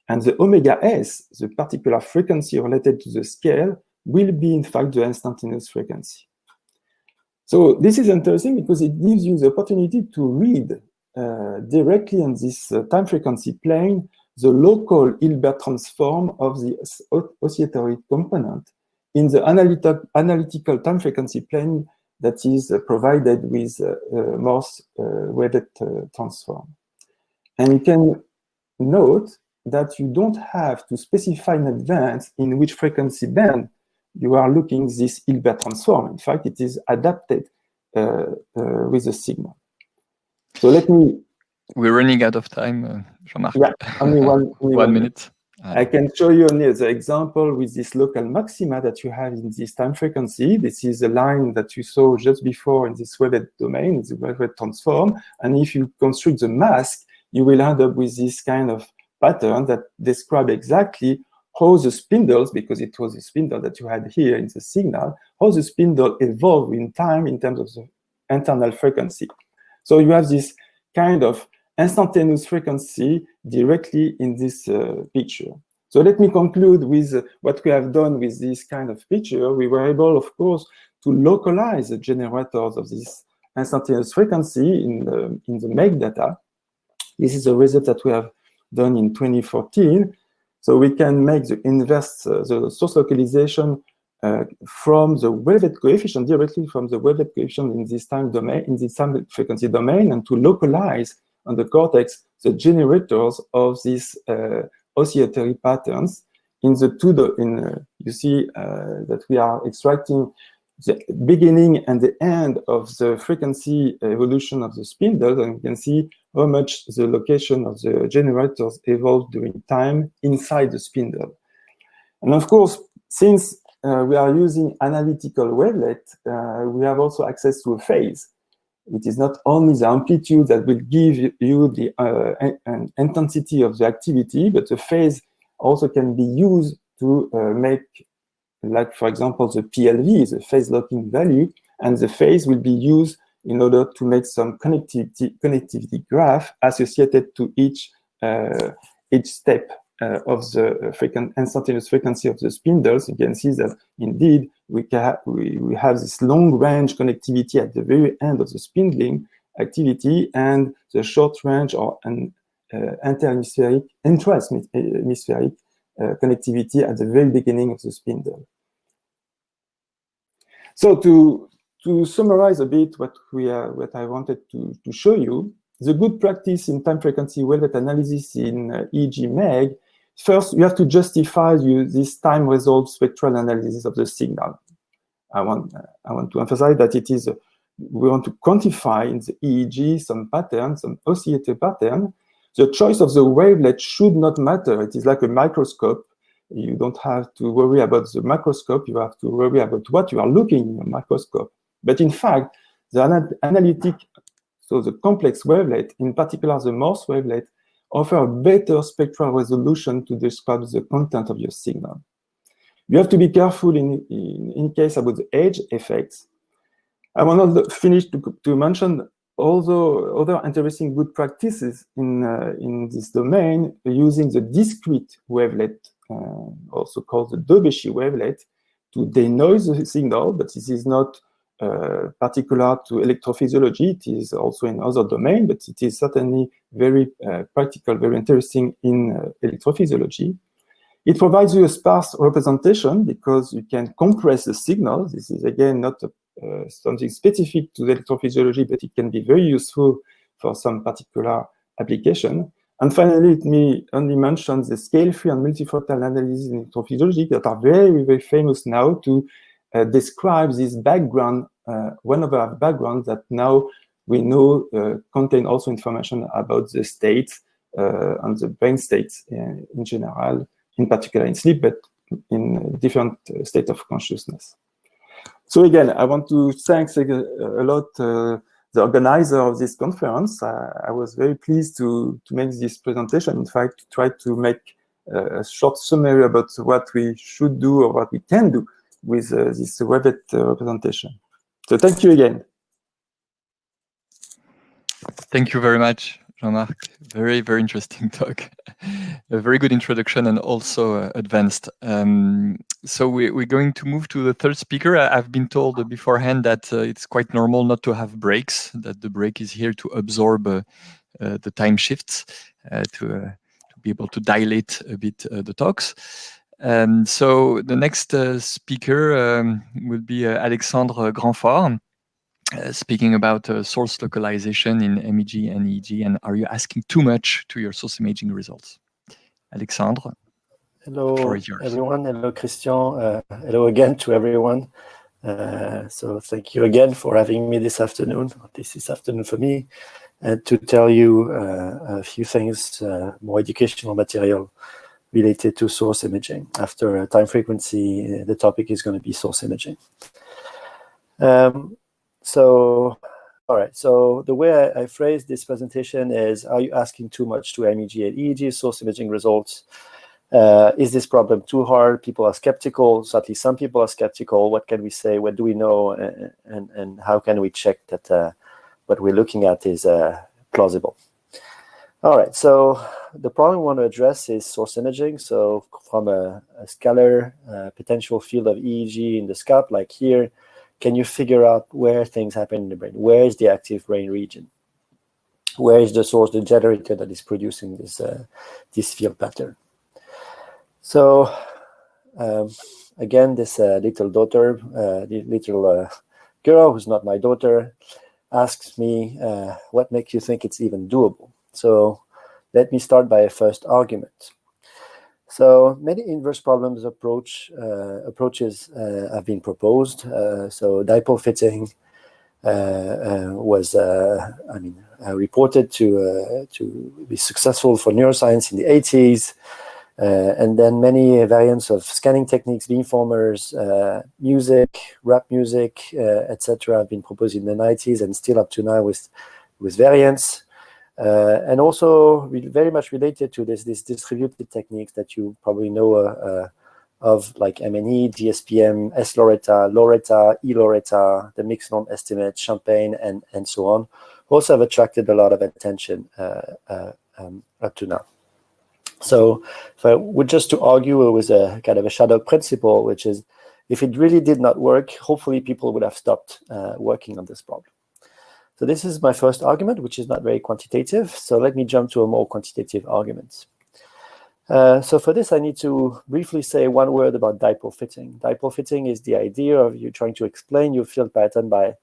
C: And the omega s, the particular frequency related to the scale, will be in fact the instantaneous frequency. So this is interesting because it gives you the opportunity to read directly on this time frequency plane the local Hilbert transform of the oscillatory component in the analytical time frequency plane that is provided with Morse waved transform. And you can note that you don't have to specify in advance in which frequency band you are looking this Hilbert transform. In fact, it is adapted with the signal. So let me...
B: We're running out of time, Jean-Marc.
C: Yeah, only one
B: minute.
C: I can show you only the example with this local maxima that you have in this time frequency. This is a line that you saw just before in this waved domain, it's a waved transform. And if you construct the mask, you will end up with this kind of pattern that describes exactly how the spindles, because it was a spindle that you had here in the signal, how the spindle evolved in time in terms of the internal frequency. So you have this kind of instantaneous frequency directly in this picture. So let me conclude with what we have done with this kind of picture. We were able, of course, to localize the generators of this instantaneous frequency in the MEG data. This is a result that we have done in 2014. So we can make the inverse, the source localization from the waved coefficient, directly from the waved coefficient in this time domain, in this time frequency domain, and to localize on the cortex the generators of these oscillatory patterns. In the you see that we are extracting the beginning and the end of the frequency evolution of the spindle, and you can see how much the location of the generators evolved during time inside the spindle. And of course, since we are using analytical wavelet, we have also access to a phase. It is not only the amplitude that will give you the intensity of the activity, but the phase also can be used to make, like for example, the PLV, the phase locking value, and the phase will be used in order to make some connectivity graph associated to each step of the instantaneous frequency of the spindles. You can see that indeed we have this long range connectivity at the very end of the spindling activity and the short range or an intra-hemispheric connectivity at the very beginning of the spindle. So to summarize a bit what I wanted to show you, the good practice in time frequency wavelet analysis in EEG MEG, first you have to justify this time resolved spectral analysis of the signal. I want to emphasize that it is we want to quantify in the EEG some pattern, some oscillator pattern. The choice of the wavelet should not matter. It is like a microscope. You don't have to worry about the microscope. You have to worry about what you are looking in a microscope. But in fact, The analytic, so the complex wavelet, in particular the Morse wavelet, offer a better spectral resolution to describe the content of your signal. You have to be careful in case about the edge effects. I want to finish to mention also other interesting good practices in this domain using the discrete wavelet, also called the Dobeschi wavelet, to denoise the signal, but this is not particular to electrophysiology. It is also in other domain, but it is certainly very practical, very interesting in electrophysiology. It provides you a sparse representation because you can compress the signal. This is again not something specific to the electrophysiology, but it can be very useful for some particular application. And finally, let me only mention the scale-free and multifractal analysis in electrophysiology that are very, very famous now to describe this background, one of our backgrounds that now we know contain also information about the states and the brain states in general, in particular in sleep, but in different state of consciousness. So again, I want to thank a lot the organizer of this conference. I was very pleased to make this presentation. In fact, to try to make a short summary about what we should do or what we can do with this wavelet representation. So thank you again.
B: Thank you very much, Jean-Marc. Very, very interesting talk. A very good introduction and also advanced. So we're going to move to the third speaker. I've been told beforehand that it's quite normal not to have breaks, that the break is here to absorb the time shifts, to be able to dilate a bit the talks. So the next speaker will be Alexandre Grandfort. Speaking about source localization in MEG and EEG, and are you asking too much to your source imaging results? Alexandre,
D: hello,
B: the floor is yours.
D: Everyone. Hello, Christian. Hello again to everyone. So thank you again for having me this afternoon. This is afternoon for me, and to tell you a few things, more educational material related to source imaging. After time frequency, the topic is going to be source imaging. So, all right, so the way I phrased this presentation is, are you asking too much to MEG and EEG source imaging results? Is this problem too hard? People are skeptical, so at least some people are skeptical. What can we say? What do we know? And how can we check that what we're looking at is plausible? All right, so the problem we want to address is source imaging. So from a scalar potential field of EEG in the scalp, like here, can you figure out where things happen in the brain? Where is the active brain region? Where is the source, the generator that is producing this field pattern? So again, this little daughter, the little girl who's not my daughter, asks me, what makes you think it's even doable? So let me start by a first argument. So many inverse problems approaches have been proposed. So dipole fitting was, reported to be successful for neuroscience in the 80s. And then many variants of scanning techniques, beamformers, music, rap music, etc. have been proposed in the 90s and still up to now with variants. And also very much related to this distributed techniques that you probably know of, like MNE, GSPM, Loretta, E-Loretta, the mixed norm estimate, Champagne, and so on, also have attracted a lot of attention up to now. So if I would just to argue with a kind of a shadow principle, which is if it really did not work, hopefully people would have stopped working on this problem. So this is my first argument, which is not very quantitative. So let me jump to a more quantitative argument. So for this, I need to briefly say one word about dipole fitting. Dipole fitting is the idea of you trying to explain your field pattern by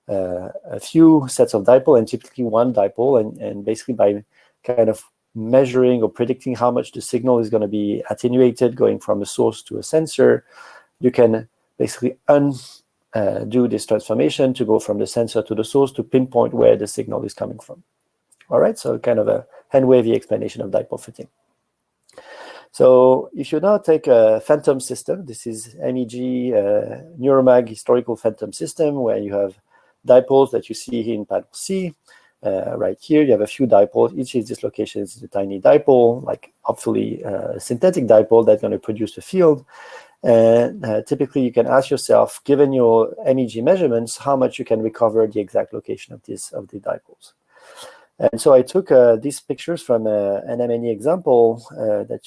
D: a few sets of dipole, and typically one dipole, and basically by kind of measuring or predicting how much the signal is going to be attenuated going from a source to a sensor, you can basically do this transformation to go from the sensor to the source to pinpoint where the signal is coming from. All right, so kind of a hand-wavy explanation of dipole fitting. So if you now take a phantom system, this is MEG, NeuroMag historical phantom system, where you have dipoles that you see here in panel C. Right here, you have a few dipoles. Each of these locations is a tiny dipole, like hopefully a synthetic dipole that's going to produce a field. And typically, you can ask yourself, given your MEG measurements, how much you can recover the exact location of the dipoles. And so I took these pictures from an M&E example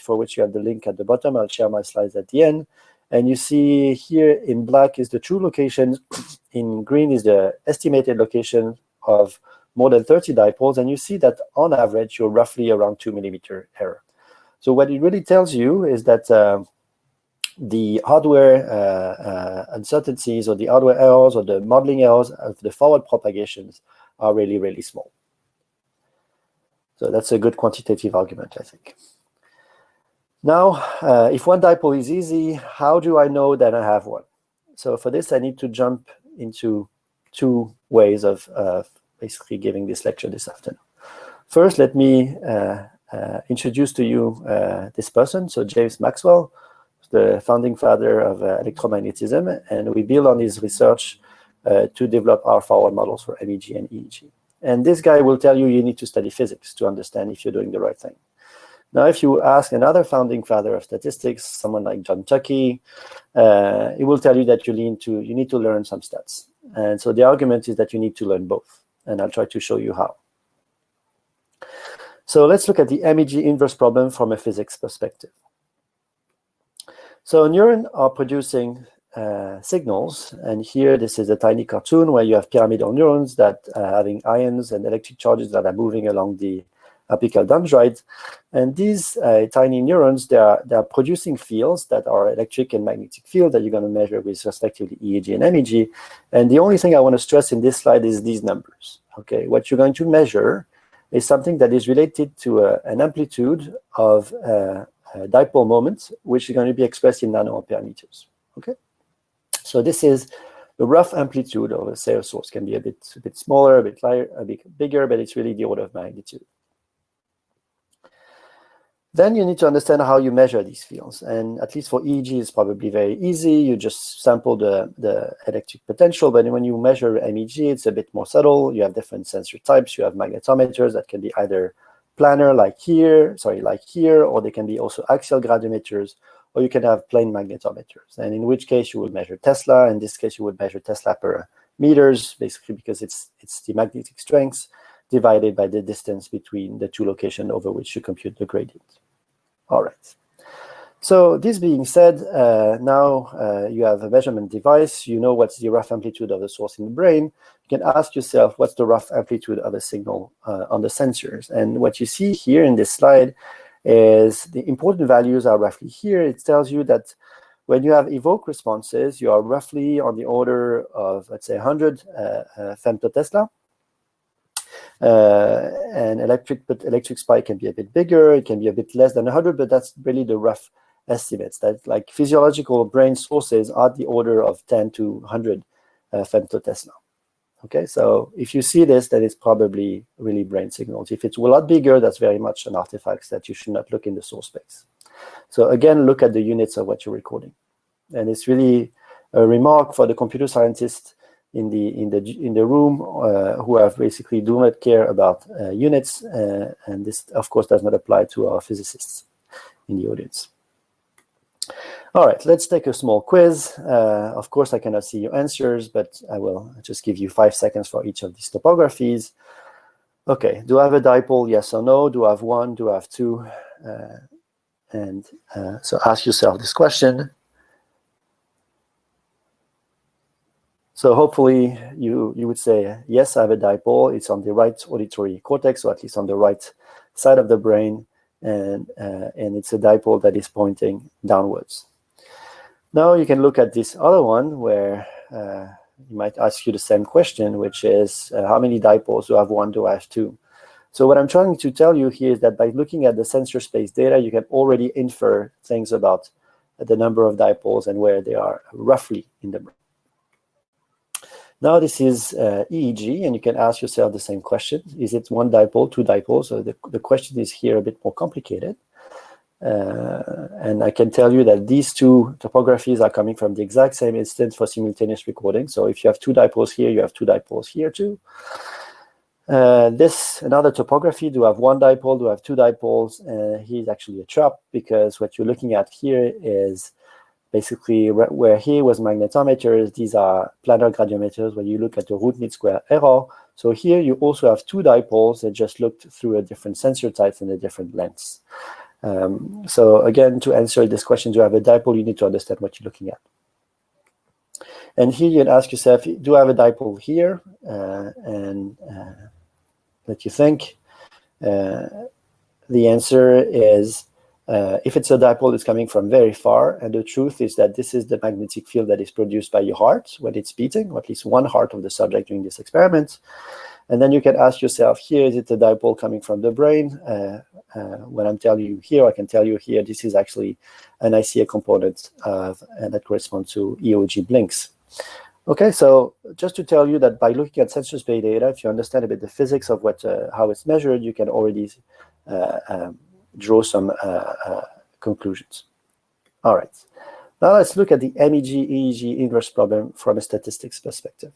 D: for which you have the link at the bottom. I'll share my slides at the end. And you see here in black is the true location. In green is the estimated location of more than 30 dipoles. And you see that on average, you're roughly around 2 millimeter error. So what it really tells you is that the hardware uncertainties or the hardware errors or the modeling errors of the forward propagations are really, really small. So that's a good quantitative argument, I think. Now, if one dipole is easy, how do I know that I have one? So for this, I need to jump into two ways of basically giving this lecture this afternoon. First, let me introduce to you this person, so James Maxwell, the founding father of electromagnetism, and we build on his research to develop our forward models for MEG and EEG. And this guy will tell you you need to study physics to understand if you're doing the right thing. Now, if you ask another founding father of statistics, someone like John Tukey, he will tell you that you need to learn some stats. And so the argument is that you need to learn both, and I'll try to show you how. So let's look at the MEG inverse problem from a physics perspective. So neurons are producing signals, and here this is a tiny cartoon where you have pyramidal neurons that are having ions and electric charges that are moving along the apical dendrite. And these tiny neurons, they are producing fields that are electric and magnetic fields that you're going to measure with respectively EEG and MEG. And the only thing I want to stress in this slide is these numbers. Okay, what you're going to measure is something that is related to an amplitude of dipole moment, which is going to be expressed in nanoampere meters. Okay, so this is the rough amplitude of, say, a source. Can be a bit smaller, a bit lighter, a bit bigger, but it's really the order of magnitude. Then you need to understand how you measure these fields. And at least for EEG, it's probably very easy. You just sample the electric potential. But when you measure MEG, it's a bit more subtle. You have different sensor types. You have magnetometers that can be either planar, like here, or they can be also axial graduators, or you can have plane magnetometers. And in which case you will measure Tesla. In this case, you would measure Tesla per meters, basically because it's the magnetic strength divided by the distance between the two locations over which you compute the gradient. All right. So this being said, now you have a measurement device. You know what's the rough amplitude of the source in the brain. You can ask yourself, what's the rough amplitude of a signal on the sensors? And what you see here in this slide is the important values are roughly here. It tells you that when you have evoke responses, you are roughly on the order of, let's say, 100 femtotesla. And electric spike can be a bit bigger, it can be a bit less than 100, but that's really the rough estimates. That like physiological brain sources are the order of 10 to 100 femtotesla. Okay, so if you see this, then it's probably really brain signals. If it's a lot bigger, that's very much an artifact that you should not look in the source space. So again, look at the units of what you're recording. And it's really a remark for the computer scientists in the room who have basically do not care about units, and this of course does not apply to our physicists in the audience. All right, let's take a small quiz. Of course, I cannot see your answers, but I will just give you 5 seconds for each of these topographies. Okay, do I have a dipole? Yes or no? Do I have one? Do I have two? So ask yourself this question. So hopefully you would say, yes, I have a dipole. It's on the right auditory cortex, or at least on the right side of the brain, and it's a dipole that is pointing downwards. Now you can look at this other one where you might ask you the same question, which is how many dipoles do I have? One, do I have two? So what I'm trying to tell you here is that by looking at the sensor space data, you can already infer things about the number of dipoles and where they are roughly in the brain. Now this is EEG, and you can ask yourself the same question. Is it one dipole, two dipoles? So the question is here a bit more complicated. And I can tell you that these two topographies are coming from the exact same instance for simultaneous recording. So if you have two dipoles here, you have two dipoles here too. This, another topography, do I have one dipole, do I have two dipoles? Here's actually a trap, because what you're looking at here is basically where here was magnetometers, these are planar gradiometers where you look at the root mean square error. So here you also have two dipoles that just looked through a different sensor types and a different lengths. So again, to answer this question, do I have a dipole, you need to understand what you're looking at. And here you'd ask yourself, do I have a dipole here? Let you think. The answer is, if it's a dipole, it's coming from very far. And the truth is that this is the magnetic field that is produced by your heart when it's beating, or at least one heart of the subject doing this experiment. And then you can ask yourself, here, is it a dipole coming from the brain? When I'm telling you here, I can tell you here, this is actually an ICA component that corresponds to EOG blinks. Okay, so just to tell you that by looking at sensor space data, if you understand a bit the physics of how it's measured, you can already draw some conclusions. All right, now let's look at the MEG, EEG inverse problem from a statistics perspective.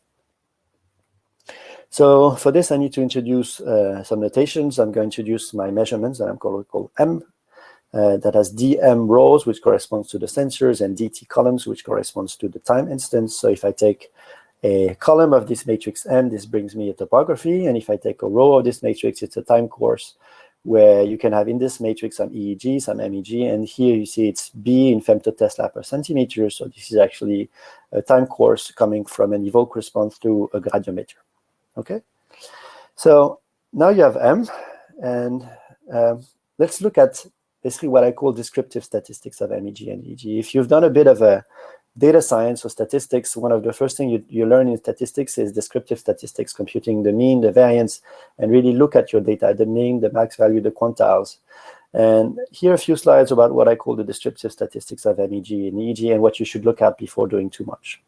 D: So for this, I need to introduce some notations. I'm going to introduce my measurements that I'm going to call M, that has dm rows, which corresponds to the sensors, and dt columns, which corresponds to the time instance. So if I take a column of this matrix M, this brings me a topography. And if I take a row of this matrix, it's a time course, where you can have in this matrix some EEG, some MEG, and here you see it's B in femtotesla per centimeter. So this is actually a time course coming from an evoked response through a gradiometer. Okay, so now you have M, and let's look at basically what I call descriptive statistics of MEG and EEG. If you've done a bit of a data science or statistics, one of the first things you learn in statistics is descriptive statistics, computing the mean, the variance, and really look at your data, the mean, the max value, the quantiles. And here are a few slides about what I call the descriptive statistics of MEG and EEG and what you should look at before doing too much.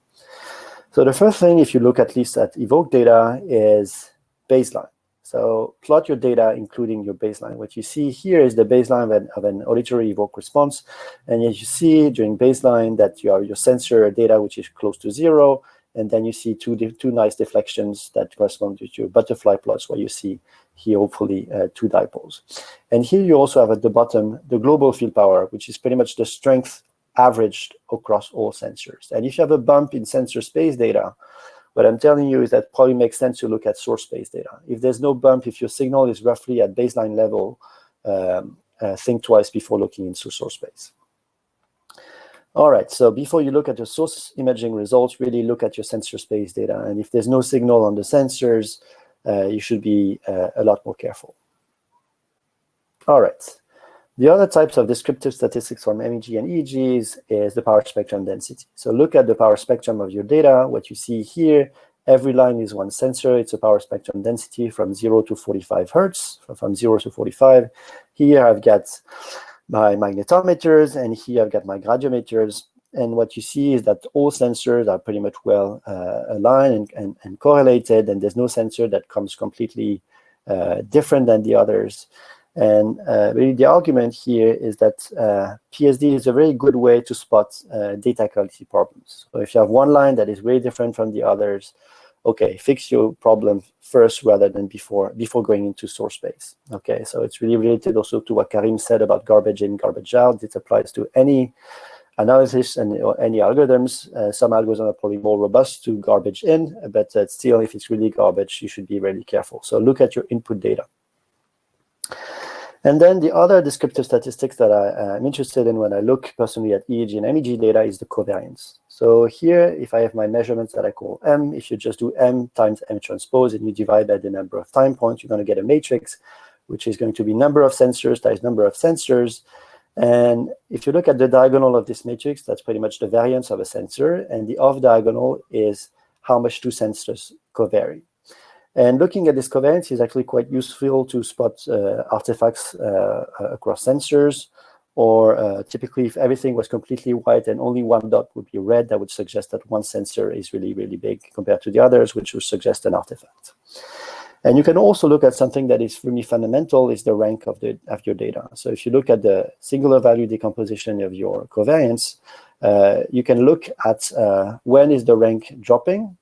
D: So the first thing, if you look at least at evoked data, is baseline. So plot your data, including your baseline. What you see here is the baseline of an auditory evoked response. And as you see during baseline that you have your sensor data, which is close to 0. And then you see two nice deflections that correspond to your butterfly plots, where you see here, hopefully, two dipoles. And here you also have at the bottom the global field power, which is pretty much the strength averaged across all sensors. And if you have a bump in sensor space data, what I'm telling you is that probably makes sense to look at source space data. If there's no bump, if your signal is roughly at baseline level, think twice before looking into source space. All right, so before you look at your source imaging results, really look at your sensor space data. And if there's no signal on the sensors, you should be a lot more careful. All right. The other types of descriptive statistics from MEG and EEGs is the power spectrum density. So look at the power spectrum of your data. What you see here, every line is one sensor. It's a power spectrum density from 0 to 45 hertz, from 0 to 45. Here I've got my magnetometers, and here I've got my gradiometers. And what you see is that all sensors are pretty much well aligned and correlated, and there's no sensor that comes completely different than the others. And really the argument here is that PSD is a very good way to spot data quality problems. So if you have one line that is very different from the others, okay, fix your problem first rather than before going into source space. Okay, so it's really related also to what Karim said about garbage in, garbage out. It applies to any analysis and any algorithms. Some algorithms are probably more robust to garbage in, but still, if it's really garbage, you should be really careful. So look at your input data. And then the other descriptive statistics that I'm interested in when I look personally at EEG and MEG data is the covariance. So here, if I have my measurements that I call M, if you just do M times M transpose and you divide by the number of time points, you're going to get a matrix, which is going to be number of sensors times number of sensors. And if you look at the diagonal of this matrix, that's pretty much the variance of a sensor. And the off diagonal is how much two sensors covary. And looking at this covariance is actually quite useful to spot artifacts across sensors, or typically if everything was completely white and only one dot would be red, that would suggest that one sensor is really, really big compared to the others, which would suggest an artifact. And you can also look at something that is really fundamental, is the rank of your data. So if you look at the singular value decomposition of your covariance, you can look at when is the rank dropping,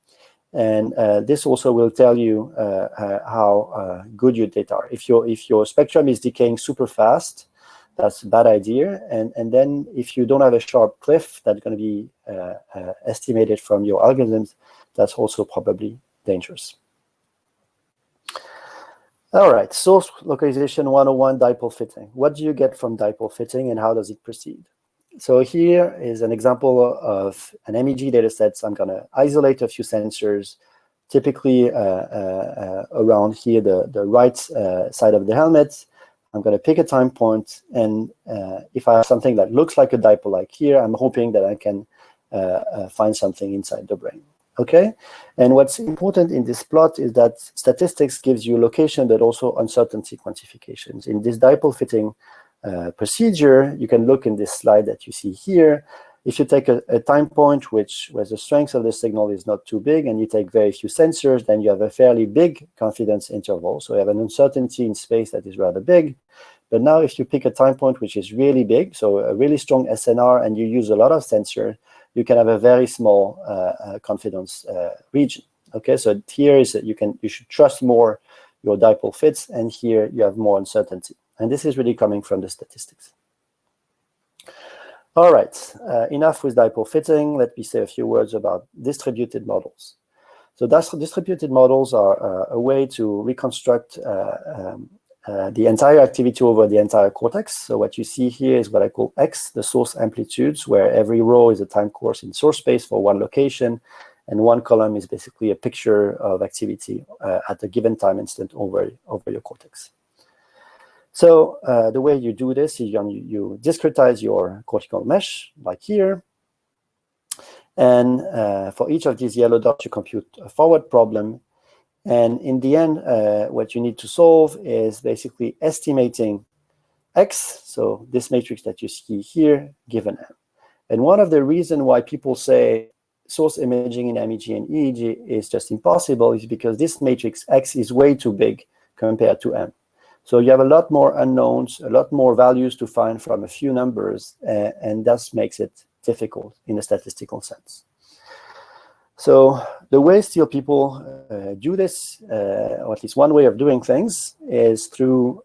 D: and this also will tell you how good your data are. If your spectrum is decaying super fast, that's a bad idea. And then if you don't have a sharp cliff that's going to be estimated from your algorithms, that's also probably dangerous. All right, source localization 101, dipole fitting. What do you get from dipole fitting and how does it proceed? So here is an example of an MEG data set. So I'm going to isolate a few sensors, typically around here, the right side of the helmet. I'm going to pick a time point, and if I have something that looks like a dipole like here, I'm hoping that I can find something inside the brain. Okay, and what's important in this plot is that statistics gives you location, but also uncertainty quantifications. In this dipole fitting procedure, you can look in this slide that you see here. If you take a time point where the strength of the signal is not too big, and you take very few sensors, then you have a fairly big confidence interval. So you have an uncertainty in space that is rather big. But now if you pick a time point which is really big, so a really strong SNR, and you use a lot of sensor, you can have a very small confidence region. Okay, so here is that you should trust more your dipole fits, and here you have more uncertainty. And this is really coming from the statistics. All right, enough with dipole fitting. Let me say a few words about distributed models. So distributed models are a way to reconstruct the entire activity over the entire cortex. So what you see here is what I call X, the source amplitudes, where every row is a time course in source space for one location, and one column is basically a picture of activity at a given time instant over your cortex. So the way you do this is you discretize your cortical mesh, like here. And for each of these yellow dots, you compute a forward problem. And in the end, what you need to solve is basically estimating X, so this matrix that you see here, given M. And one of the reasons why people say source imaging in MEG and EEG is just impossible is because this matrix X is way too big compared to M. So you have a lot more unknowns, a lot more values to find from a few numbers, and that makes it difficult in a statistical sense. So the way still people do this, or at least one way of doing things, is through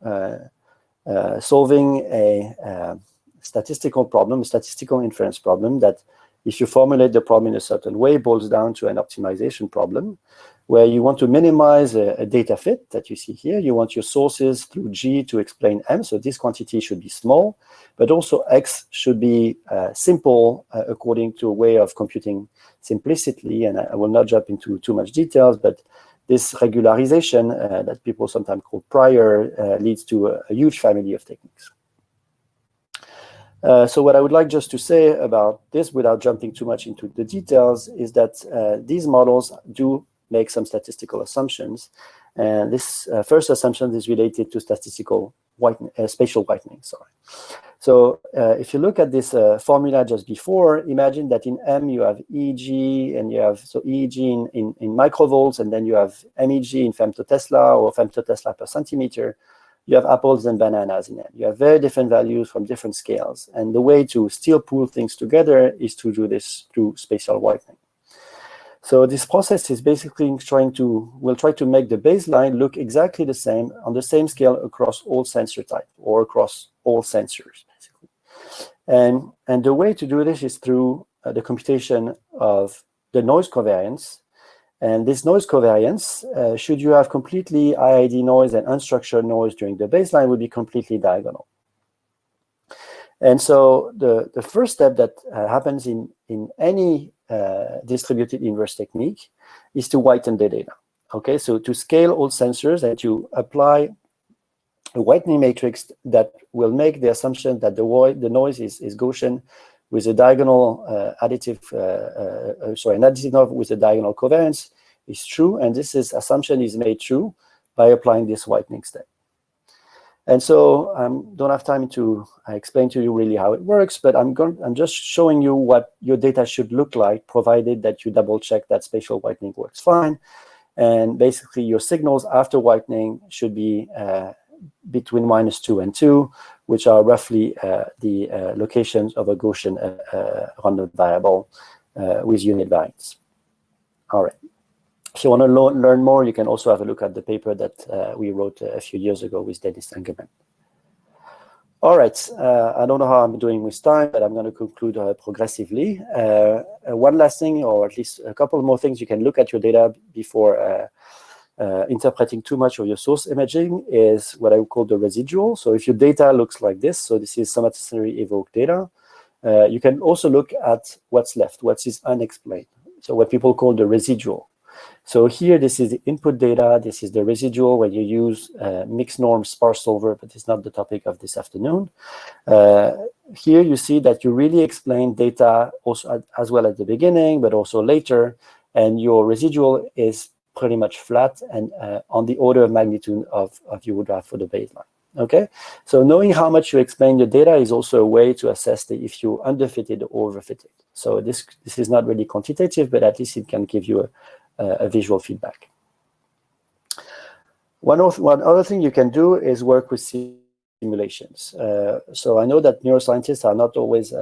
D: solving a statistical problem, a statistical inference problem that, if you formulate the problem in a certain way, boils down to an optimization problem, where you want to minimize a data fit that you see here. You want your sources through G to explain M, so this quantity should be small, but also X should be simple according to a way of computing simplicity. And I will not jump into too much details, but this regularization that people sometimes call prior leads to a huge family of techniques. So what I would like just to say about this, without jumping too much into the details, is that these models do make some statistical assumptions. And this first assumption is related to statistical spatial whitening. So if you look at this formula just before, imagine that in M you have EEG, and you have EEG in microvolts, and then you have MEG in femtotesla or femtotesla per centimeter. You have apples and bananas in M. You have very different values from different scales. And the way to still pull things together is to do this through spatial whitening. So this process is basically we'll try to make the baseline look exactly the same on the same scale across all sensor type, or across all sensors, basically. And the way to do this is through the computation of the noise covariance. And this noise covariance, should you have completely IID noise and unstructured noise during the baseline, would be completely diagonal. And so the first step that happens in any distributed inverse technique is to whiten the data. Okay, so to scale all sensors, and you apply a whitening matrix that will make the assumption that the noise is Gaussian with a diagonal an additive node with a diagonal covariance is true, and this assumption is made true by applying this whitening step. And so I don't have time to explain to you really how it works, but I'm just showing you what your data should look like, provided that you double check that spatial whitening works fine. And basically, your signals after whitening should be between -2 and 2, which are roughly the locations of a Gaussian random variable with unit variance. All right. If you want to learn more, you can also have a look at the paper that we wrote a few years ago with Dennis Engelman. All right, I don't know how I'm doing with time, but I'm going to conclude progressively. One last thing, or at least a couple more things you can look at your data before interpreting too much of your source imaging is what I would call the residual. So if your data looks like this, so this is somatically evoked data, you can also look at what's left, what is unexplained. So what people call the residual. So here, this is the input data. This is the residual when you use mixed norm sparse solver, but it's not the topic of this afternoon. Here you see that you really explain data also as well at the beginning, but also later, and your residual is pretty much flat and on the order of magnitude of you would have for the baseline. Okay, so knowing how much you explain your data is also a way to assess if you underfitted or overfitted. So this is not really quantitative, but at least it can give you a visual feedback. One other thing you can do is work with simulations. So I know that neuroscientists are not always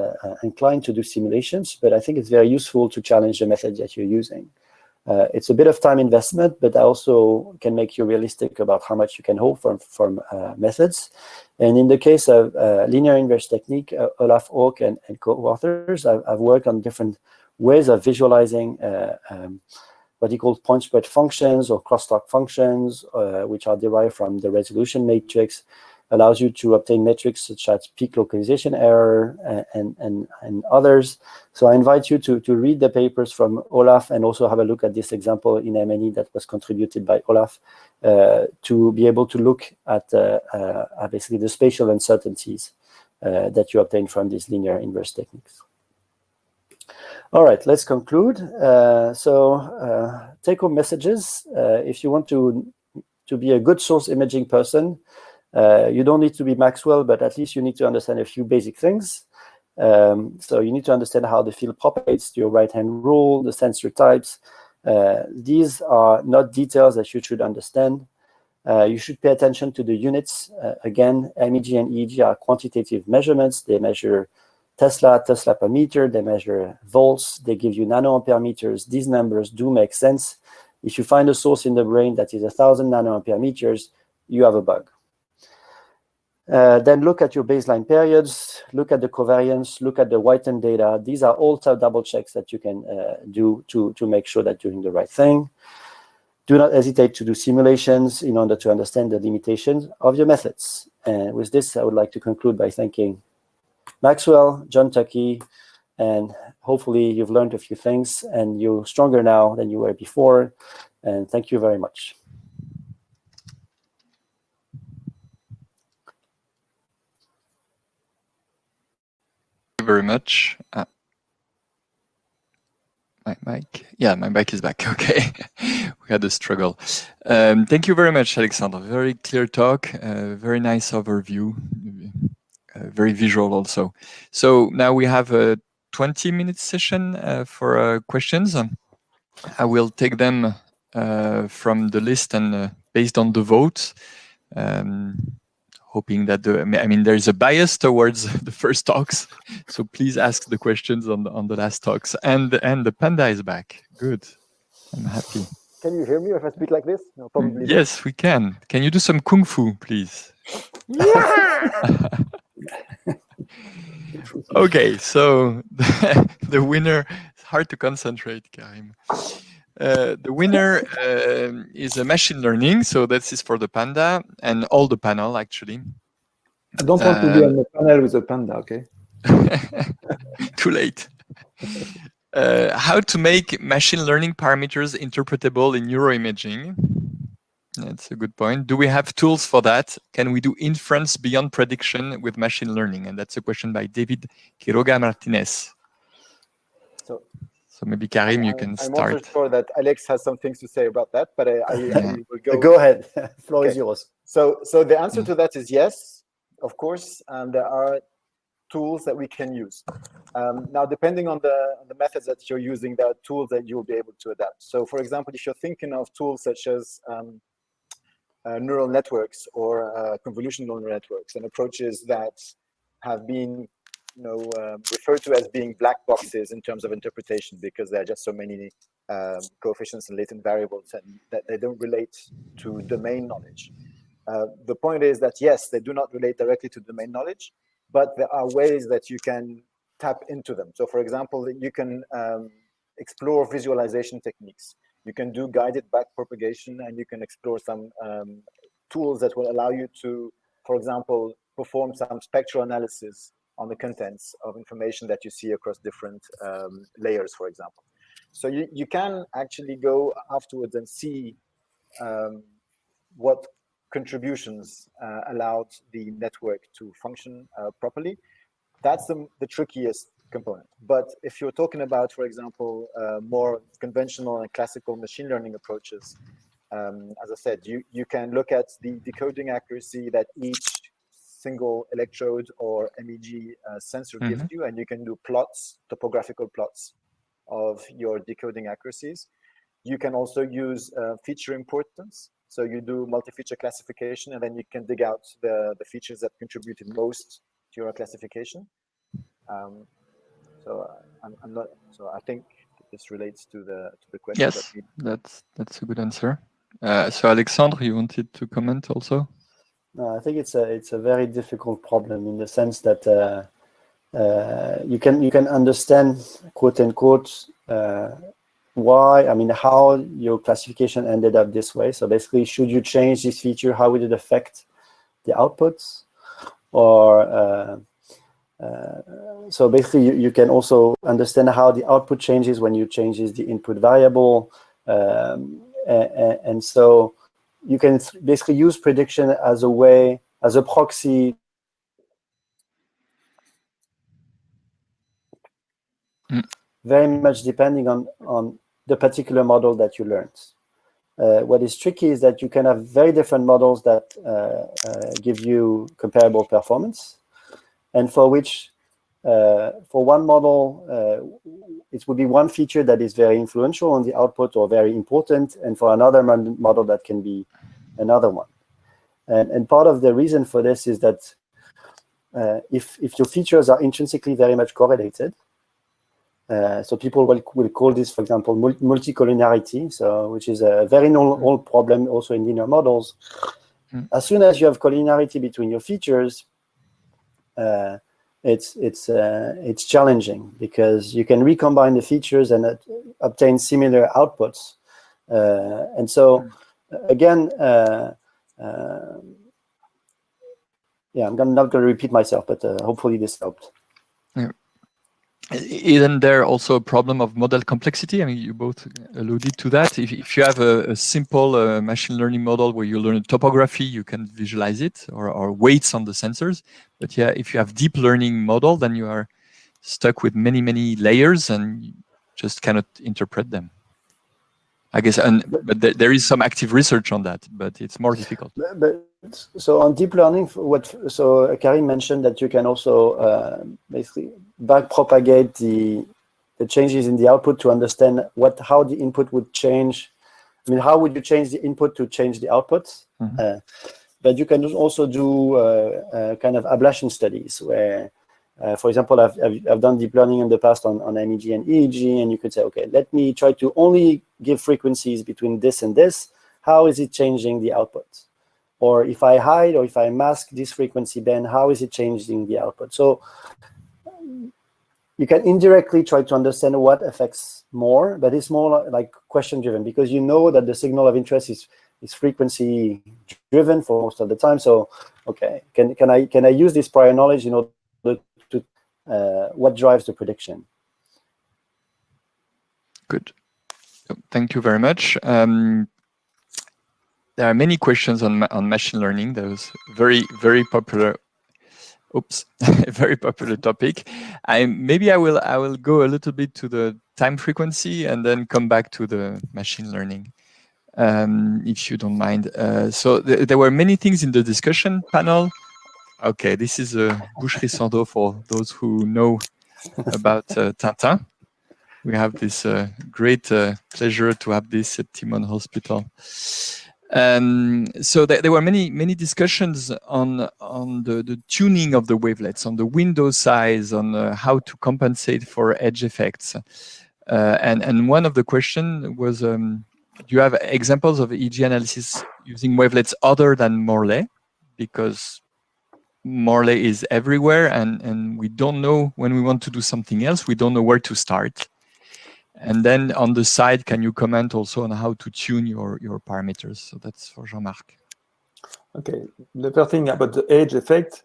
D: inclined to do simulations, but I think it's very useful to challenge the method that you're using. It's a bit of time investment, but also can make you realistic about how much you can hope from methods. And in the case of linear inverse technique, Olaf Oak and co-authors have worked on different ways of visualizing what he calls point spread functions or crosstalk functions, which are derived from the resolution matrix, allows you to obtain metrics such as peak localization error and others. So I invite you to read the papers from Olaf and also have a look at this example in MNE that was contributed by Olaf to be able to look at basically the spatial uncertainties that you obtain from these linear inverse techniques. All right, let's conclude. Take-home messages. If you want to be a good source imaging person, you don't need to be Maxwell, but at least you need to understand a few basic things. So you need to understand how the field propagates to your right-hand rule, the sensor types. These are not details that you should understand. You should pay attention to the units. Again, MEG and EEG are quantitative measurements. They measure Tesla per meter. They measure volts. They give you nanoampere meters. These numbers do make sense. If you find a source in the brain that is 1,000 nanoampere meters, you have a bug. Then look at your baseline periods, look at the covariance, look at the whitened data. These are all double checks that you can do to make sure that you're doing the right thing. Do not hesitate to do simulations in order to understand the limitations of your methods. And with this, I would like to conclude by thanking Maxwell, John Tuckey, and hopefully you've learned a few things and you're stronger now than you were before. And thank you very much.
B: Very much. My mic, yeah, my mic is back. Okay, we had a struggle. Thank you very much, Alexandre. Very clear talk, very nice overview, very visual also. So now we have a 20-minute session for questions. I will take them from the list and based on the vote. Hoping that there's a bias towards the first talks, so please ask the questions on the last talks. And the panda is back. Good, I'm happy.
A: Can you hear me if I speak like this? No, probably
B: yes,
A: not.
B: we can. Can you do some kung fu, please?
A: Yeah.
B: Okay, so the winner. It's hard to concentrate, Karim. The winner is a machine learning, so this is for the panda and all the panel actually.
C: I don't want to be on the panel with a panda, okay?
B: Too late. How to make machine learning parameters interpretable in neuroimaging? That's a good point. Do we have tools for that? Can we do inference beyond prediction with machine learning? And that's a question by David Quiroga Martinez. So maybe Karim, you can start.
A: I'm also sure that Alex has some things to say about that, but I will go.
D: Go ahead. Floor is yours.
A: So the answer to that is yes, of course. There are tools that we can use. Now, depending on the methods that you're using, there are tools that you'll be able to adapt. So, for example, if you're thinking of tools such as neural networks or convolutional neural networks and approaches that have been referred to as being black boxes in terms of interpretation because there are just so many coefficients and latent variables and that they don't relate to domain knowledge. The point is that, yes, they do not relate directly to domain knowledge, but there are ways that you can tap into them. So, for example, you can explore visualization techniques. You can do guided backpropagation, and you can explore some tools that will allow you to, for example, perform some spectral analysis on the contents of information that you see across different layers, for example. So you can actually go afterwards and see what contributions allowed the network to function properly. That's the trickiest component. But if you're talking about, for example, more conventional and classical machine learning approaches, as I said, you can look at the decoding accuracy that each single electrode or MEG sensor gives you, and you can do plots, topographical plots of your decoding accuracies. You can also use feature importance. So you do multi-feature classification, and then you can dig out the features that contributed most to your classification. So I'm not. So I think this relates to the question.
B: Yes, that's a good answer. So Alexandre, you wanted to comment also?
D: No, I think it's a very difficult problem in the sense that you can understand, quote unquote, why, I mean, how your classification ended up this way. So basically, should you change this feature, how would it affect the outputs? Or so basically, you can also understand how the output changes when you changes the input variable, and so you can basically use prediction as a way, as a proxy. Very much depending on the particular model that you learned. What is tricky is that you can have very different models that give you comparable performance, and for which, for one model, it would be one feature that is very influential on the output or very important, and for another model that can be another one. And part of the reason for this is that if your features are intrinsically very much correlated, so people will call this, for example, multicollinearity, so which is a very old problem also in linear models. As soon as you have collinearity between your features, it's challenging because you can recombine the features and obtain similar outputs. And so again, yeah, I'm not going to repeat myself, but hopefully this helped.
B: Yeah. Isn't there also a problem of model complexity? I mean, you both alluded to that. If you have a simple machine learning model where you learn topography, you can visualize it, or weights on the sensors. But yeah, if you have deep learning model, then you are stuck with many layers and you just cannot interpret them. I guess, but there is some active research on that, but it's more difficult.
D: But so on deep learning, so Karim mentioned that you can also basically backpropagate the changes in the output to understand how the input would change. I mean, how would you change the input to change the output? But you can also do kind of ablation studies where, for example, I've done deep learning in the past on MEG and EEG, and you could say, okay, let me try to only give frequencies between this and this. How is it changing the output? Or if I hide or if I mask this frequency band, how is it changing the output? So you can indirectly try to understand what affects more, but it's more like question driven because you know that the signal of interest is frequency driven for most of the time. So, okay, can I use this prior knowledge in order to what drives the prediction?
B: Good. Thank you very much. There are many questions on machine learning. That was very popular. Oops, very popular topic. Maybe I will go a little bit to the time frequency and then come back to the machine learning, if you don't mind. So there were many things in the discussion panel. Okay, this is a boucherie sans dos for those who know about Tintin. We have this great pleasure to have this at Timon Hospital. So there were many discussions on the tuning of the wavelets, on the window size, on how to compensate for edge effects. And one of the question was, do you have examples of EEG analysis using wavelets other than Morley? Because Morley is everywhere, and we don't know when we want to do something else, we don't know where to start. And then on the side, can you comment also on how to tune your parameters? So that's for Jean-Marc.
C: Okay, the first thing about the edge effect,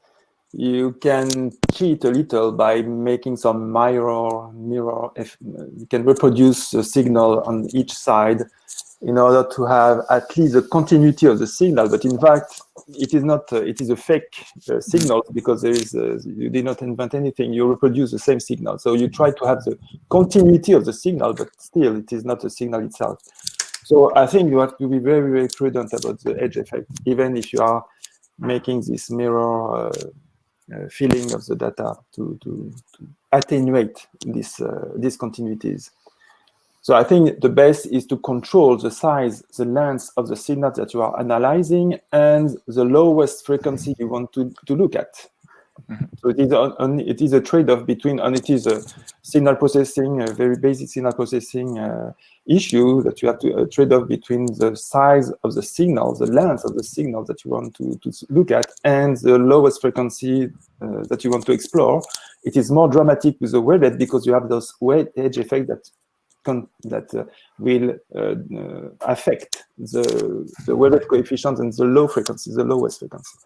C: you can cheat a little by making some mirror. You can reproduce the signal on each side in order to have at least a continuity of the signal. But in fact, it is not. It is a fake signal because there is. You did not invent anything. You reproduce the same signal. So you try to have the continuity of the signal, but still, it is not the signal itself. So I think you have to be very, very prudent about the edge effect, even if you are making this mirror filling of the data to attenuate these discontinuities. So I think the best is to control the size, the length of the signal that you are analyzing and the lowest frequency you want to look at. So it is a trade-off between, and it is a signal processing, a very basic signal processing issue that you have to trade off between the size of the signal, the length of the signal that you want to look at, and the lowest frequency that you want to explore. It is more dramatic with the wavelet because you have those edge effects that will affect the wavelet coefficient and the low frequency, the lowest frequency.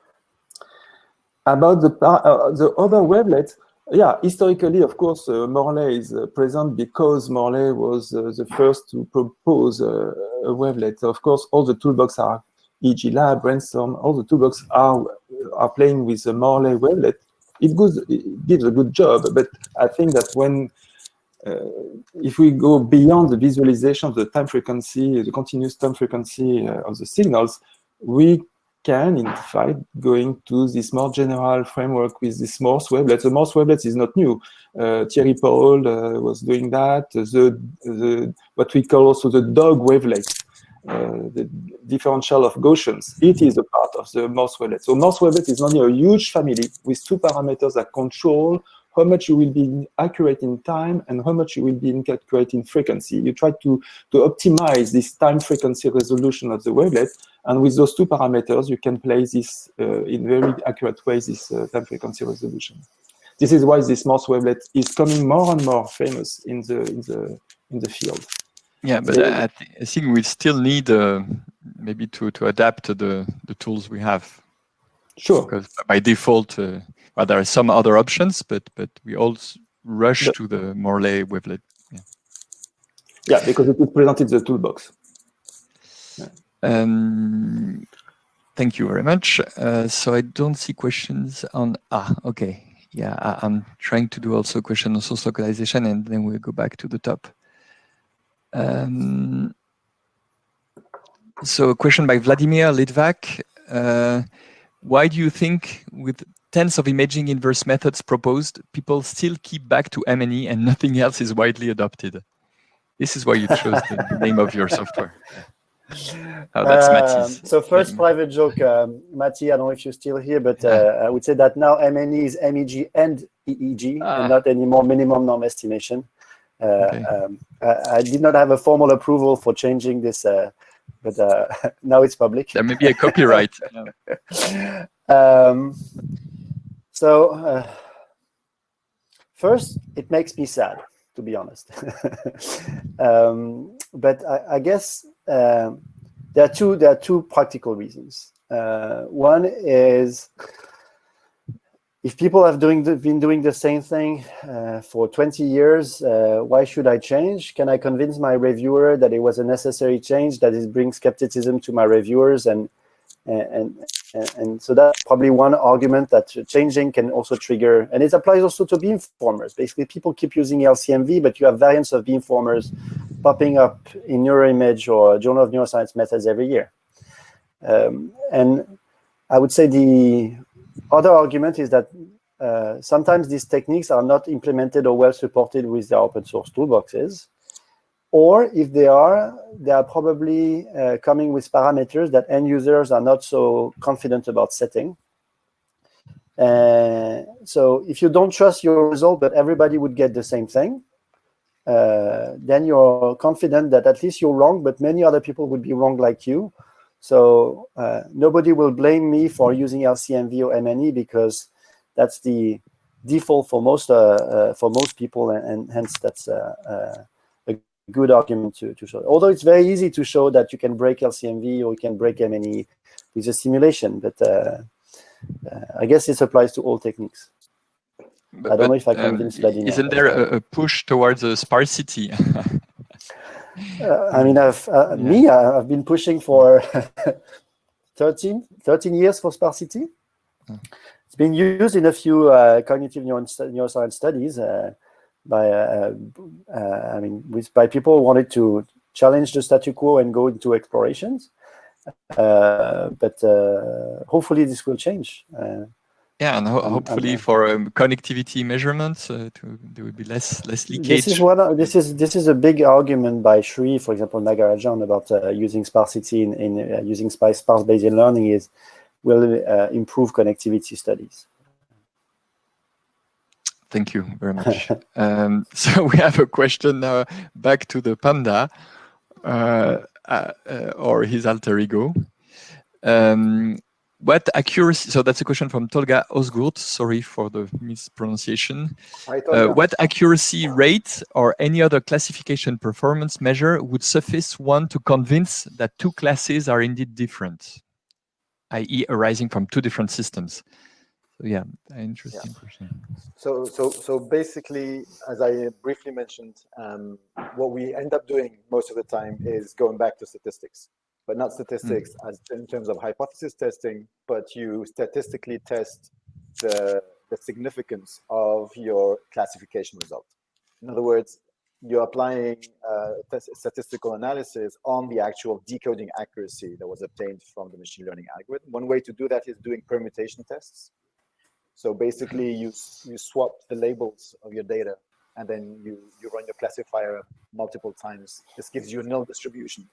C: About the other wavelets, yeah, historically, of course, Morley is present because Morley was the first to propose a wavelet. Of course, all the toolbox are EEG Lab, Brainstorm, all the toolbox are playing with the Morley wavelet. It gives a good job, but I think that when if we go beyond the visualization of the time frequency, the continuous time frequency of the signals, we can, in fact, going to this more general framework with this Morse wavelet. The Morse wavelet is not new. Thierry Paul was doing that. What we call also the dog wavelet, the differential of Gaussians. It is a part of the Morse wavelet. So Morse wavelet is only a huge family with two parameters that control how much you will be accurate in time and how much you will be accurate in frequency. You try to optimize this time frequency resolution of the wavelet, and with those two parameters, you can play this in very accurate ways, this time frequency resolution. This is why this Morse wavelet is coming more and more famous in the field.
B: Yeah, but I think we still need maybe to adapt to the tools we have.
C: Sure.
B: Because by default, well, there are some other options, but we all rush to the Morley wavelet. Yeah.
C: Yeah, because it is presented in the toolbox.
B: Yeah. Thank you very much. So I don't see questions on. Okay. Yeah, I'm trying to do also a question on source localization, and then we'll go back to the top. So a question by Vladimir Litvak. Why do you think with tens of imaging inverse methods proposed, people still keep back to M&E and nothing else is widely adopted? This is why you chose the name of your software. Oh, that's Mathi's.
D: So first private joke, Mathy, I don't know if you're still here, but I would say that now M&E is MEG and EEG and not anymore minimum norm estimation.
B: Okay.
D: I did not have a formal approval for changing this, but now it's public.
B: There may be a copyright.
D: So first, it makes me sad, to be honest. But I guess there are two practical reasons. One is if people have been doing the same thing for 20 years, why should I change? Can I convince my reviewer that it was a necessary change, that it brings skepticism to my reviewers? And so that's probably one argument, that changing can also trigger, and it applies also to beamformers. Basically, people keep using LCMV, but you have variants of beamformers popping up in NeuroImage or Journal of Neuroscience methods every year. And I would say other argument is that sometimes these techniques are not implemented or well supported with their open source toolboxes. Or if they are probably coming with parameters that end users are not so confident about setting. So if you don't trust your result, but everybody would get the same thing, then you're confident that at least you're wrong, but many other people would be wrong like you. So nobody will blame me for using LCMV or MNE because that's the default for most people, and hence that's a good argument to show. Although it's very easy to show that you can break LCMV or you can break MNE with a simulation, but I guess this applies to all techniques. I don't know if I convinced Vladimir.
B: Isn't there a push towards sparsity?
D: I mean, I've been pushing for 13 years for sparsity. It's been used in a few cognitive neuroscience studies by people who wanted to challenge the statu quo and go into explorations. But hopefully this will change.
B: Yeah, and hopefully for connectivity measurements, there will be less leakage.
D: This is a big argument by Shri, for example, Nagarajan, about using sparsity in using sparse Bayesian learning will improve connectivity studies.
B: Thank you very much. So we have a question now back to the panda or his alter ego. What accuracy? So that's a question from Tolga Osgurt. Sorry for the mispronunciation. What accuracy rate or any other classification performance measure would suffice one to convince that two classes are indeed different, i.e., arising from two different systems? So yeah, interesting question.
A: So basically, as I briefly mentioned, what we end up doing most of the time is going back to statistics, but not statistics as in terms of hypothesis testing, but you statistically test the significance of your classification result. In other words, you're applying statistical analysis on the actual decoding accuracy that was obtained from the machine learning algorithm. One way to do that is doing permutation tests. So basically, you swap the labels of your data, and then you run your classifier multiple times. This gives you a null distribution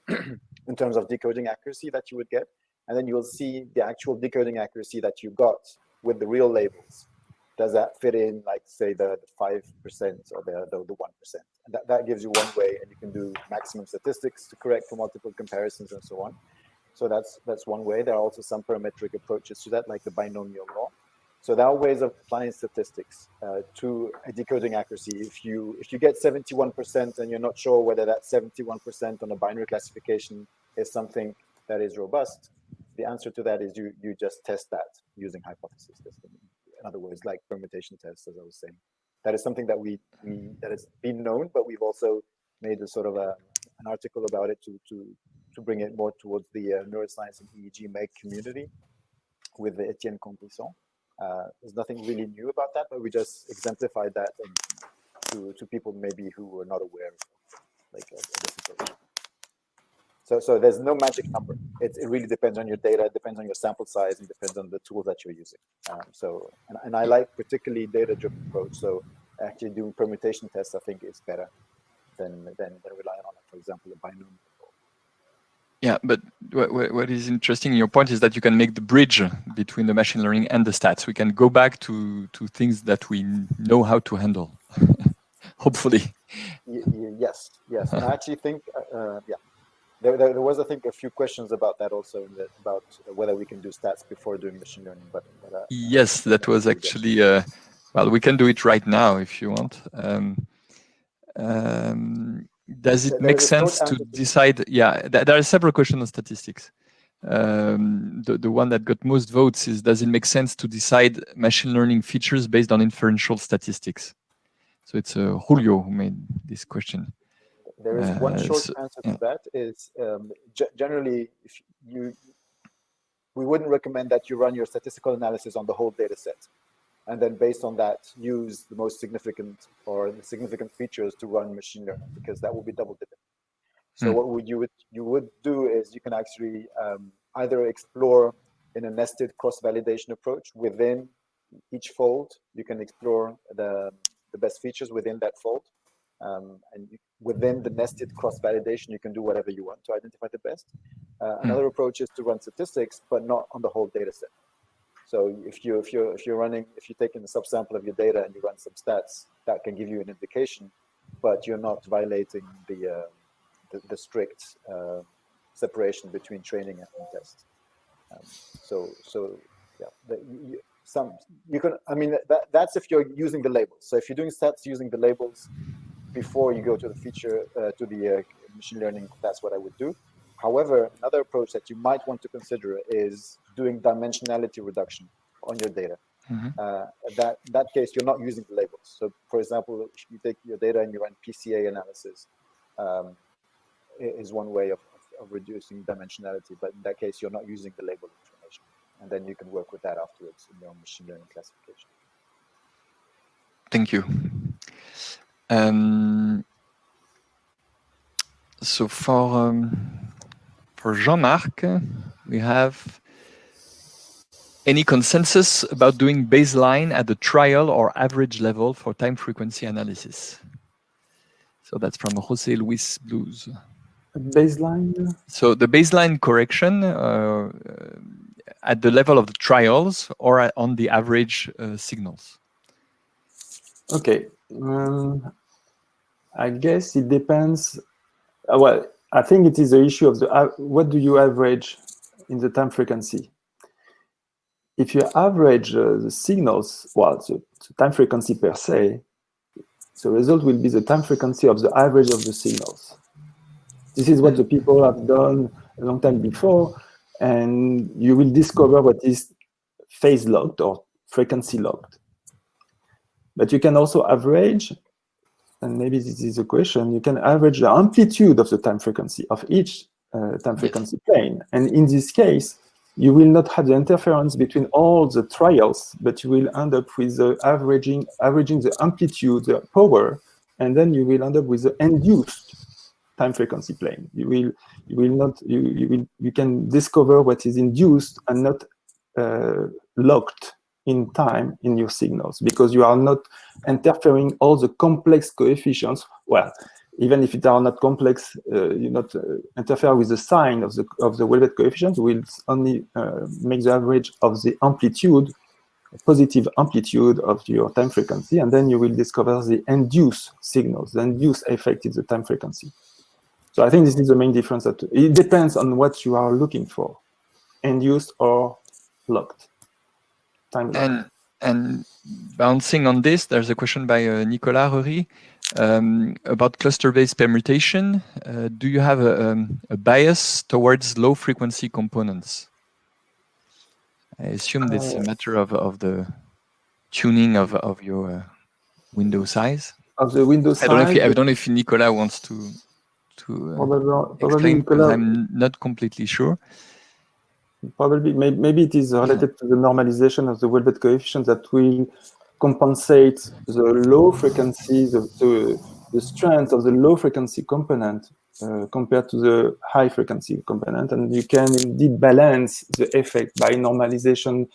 A: in terms of decoding accuracy that you would get, and then you will see the actual decoding accuracy that you got with the real labels. Does that fit in, like, say, the 5% or the 1%? And that gives you one way, and you can do maximum statistics to correct for multiple comparisons and so on. So that's one way. There are also some parametric approaches to that, like the binomial law. So there are ways of applying statistics to a decoding accuracy. If you get 71% and you're not sure whether that 71% on a binary classification is something that is robust, the answer to that is you just test that using hypothesis testing. In other words, like permutation tests, as I was saying. That is something that that has been known, but we've also made a sort of an article about it to bring it more towards the neuroscience and EEG MEG community with Etienne Complisson. There's nothing really new about that, but we just exemplified that to people maybe who were not aware of this approach. So there's no magic number. It really depends on your data, it depends on your sample size, and depends on the tools that you're using. And I like particularly data-driven approach. So actually doing permutation tests, I think, is better than relying on, for example, a binomial.
B: Yeah, but what is interesting in your point is that you can make the bridge between the machine learning and the stats. We can go back to things that we know how to handle, hopefully.
A: Yes. I actually think, there was, I think, a few questions about that also, about whether we can do stats before doing machine learning. But
B: yes, that was actually, well, we can do it right now if you want. Does it make sense to decide? Yeah, there are several questions on statistics. The one that got most votes is, does it make sense to decide machine learning features based on inferential statistics? So it's Julio who made this question.
A: There is one short answer to that is generally, if we wouldn't recommend that you run your statistical analysis on the whole data set. And then based on that, use the most significant or the significant features to run machine learning, because that will be double dipping. So what you would do is you can actually either explore in a nested cross-validation approach. Within each fold, you can explore the best features within that fold. And within the nested cross-validation, you can do whatever you want to identify the best. Another approach is to run statistics, but not on the whole data set. So if you're taking a subsample of your data and you run some stats, that can give you an indication, but you're not violating the strict separation between training and test. That's if you're using the labels. So if you're doing stats using the labels before you go to the feature to the machine learning, that's what I would do. However, another approach that you might want to consider is doing dimensionality reduction on your data. That case, you're not using the labels. So, for example, if you take your data and you run PCA analysis, is one way of reducing dimensionality. But in that case, you're not using the label information, and then you can work with that afterwards in your machine learning classification.
B: Thank you. So for Jean-Marc, we have any consensus about doing baseline at the trial or average level for time frequency analysis? So that's from Jose Luis Blues.
C: Baseline?
B: So the baseline correction at the level of the trials or on the average signals?
C: Okay. I guess it depends. Well, I think it is the issue of what do you average in the time frequency? If you average the signals, well, the time frequency per se, the result will be the time frequency of the average of the signals. This is what the people have done a long time before, and you will discover what is phase locked or frequency locked. But you can also average, and maybe this is a question, you can average the amplitude of the time frequency of each time frequency plane. And in this case, you will not have the interference between all the trials, but you will end up with the averaging the amplitude, the power, and then you will end up with the induced time frequency plane. You can discover what is induced and not locked in time in your signals, because you are not interfering all the complex coefficients. Well, even if it are not complex, you not interfere with the sign of the Welvet coefficient. Will only make the average of the amplitude, positive amplitude of your time frequency, and then you will discover the induced signals. The induced effect is the time frequency. So I think this is the main difference. That it depends on what you are looking for, induced or locked. Time locked.
B: And bouncing on this, there's a question by Nicolas Rory about cluster-based permutation. Do you have a bias towards low-frequency components? I assume this is a matter of the tuning of your window size.
C: Of the window size.
B: I don't know if Nicolas wants to explain, because I'm not completely sure.
C: Probably, maybe it is related to the normalization of the Welvet coefficient that will compensate the low frequency, the strength of the low frequency component compared to the high frequency component, and you can indeed balance the effect by normalization.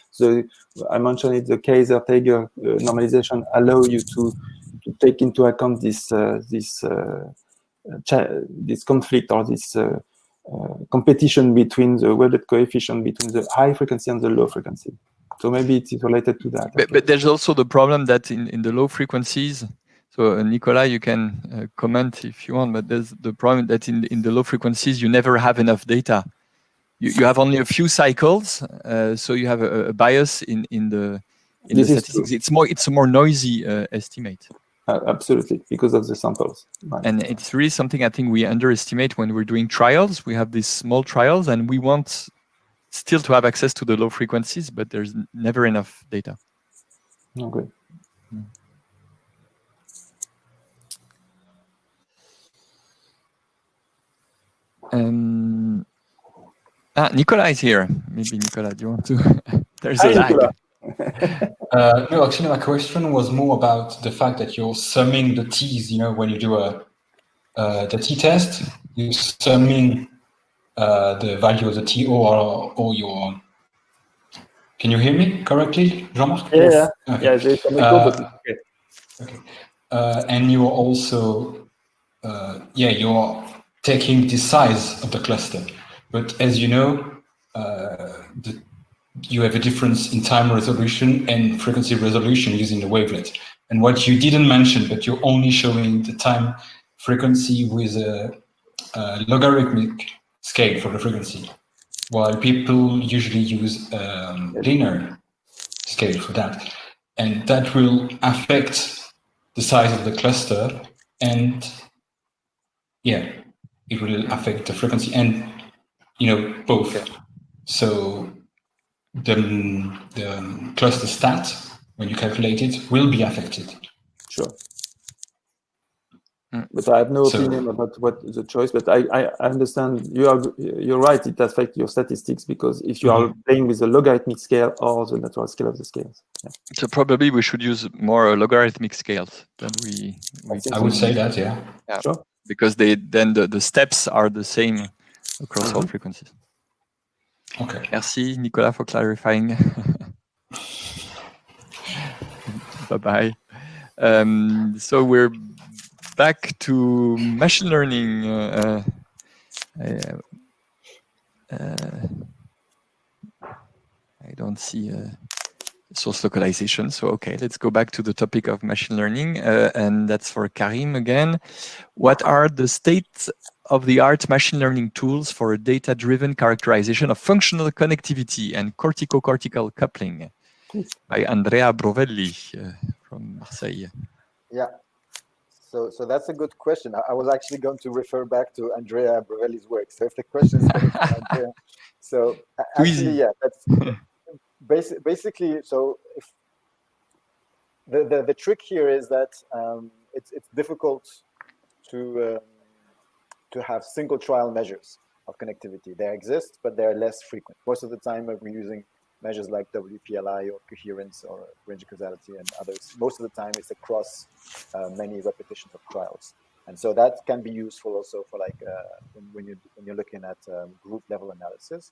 C: I mentioned it, the Kaiser-Tager normalization allow you to take into account this conflict or this competition between the Welvet coefficient between the high frequency and the low frequency. So maybe it is related to that.
B: But there's also the problem that in the low frequencies, so Nicolas, you can comment if you want, but there's the problem that in the low frequencies, you never have enough data. You have only a few cycles, so you have a bias in the statistics. It's a more noisy estimate.
C: Absolutely, because of the samples. Right.
B: And it's really something I think we underestimate when we're doing trials. We have these small trials, and we want still to have access to the low frequencies, but there's never enough data.
C: Okay.
B: Nicolas is here. Maybe Nicolas, do you want to? There's a lag.
E: No, actually, my question was more about the fact that you're summing the t's. You know, when you do the t-test, you're summing the value of the t or your Can you hear me correctly, Jean-Marc?
C: Yeah,
E: Okay.
C: yeah, there's some echo, but it's okay.
E: Okay. And you're also, you're taking the size of the cluster. But as you know, you have a difference in time resolution and frequency resolution using the wavelet. And what you didn't mention, but you're only showing the time frequency with a logarithmic scale for the frequency, while people usually use linear scale for that. And that will affect the size of the cluster, and it will affect the frequency and both. Okay. So the cluster stat, when you calculate it, will be affected.
C: Sure. But I have no opinion about what the choice. But I understand you're right. It affects your statistics because if you are playing with the logarithmic scale or the natural scale of the scales. Yeah.
B: So probably we should use more logarithmic scales than we
E: I would say that, yeah.
C: Sure.
B: Because the steps are the same across all frequencies.
E: Okay.
B: Merci, Nicolas, for clarifying. Bye-bye. So we're back to machine learning. I don't see source localization. So, okay, let's go back to the topic of machine learning. And that's for Karim again. What are the state-of-the-art machine learning tools for data-driven characterization of functional connectivity and cortico-cortical coupling? By Andrea Brovelli from Marseille.
A: Yeah. So that's a good question. I was actually going to refer back to Andrea Brovelli's work. So if the question is coming from Andrea, so actually, yeah, that's basically. So if the trick here is that it's difficult to have single trial measures of connectivity. They exist, but they're less frequent. Most of the time, we're using measures like WPLI or coherence or range of causality and others. Most of the time, it's across many repetitions of trials, and so that can be useful also for like when you're looking at group level analysis.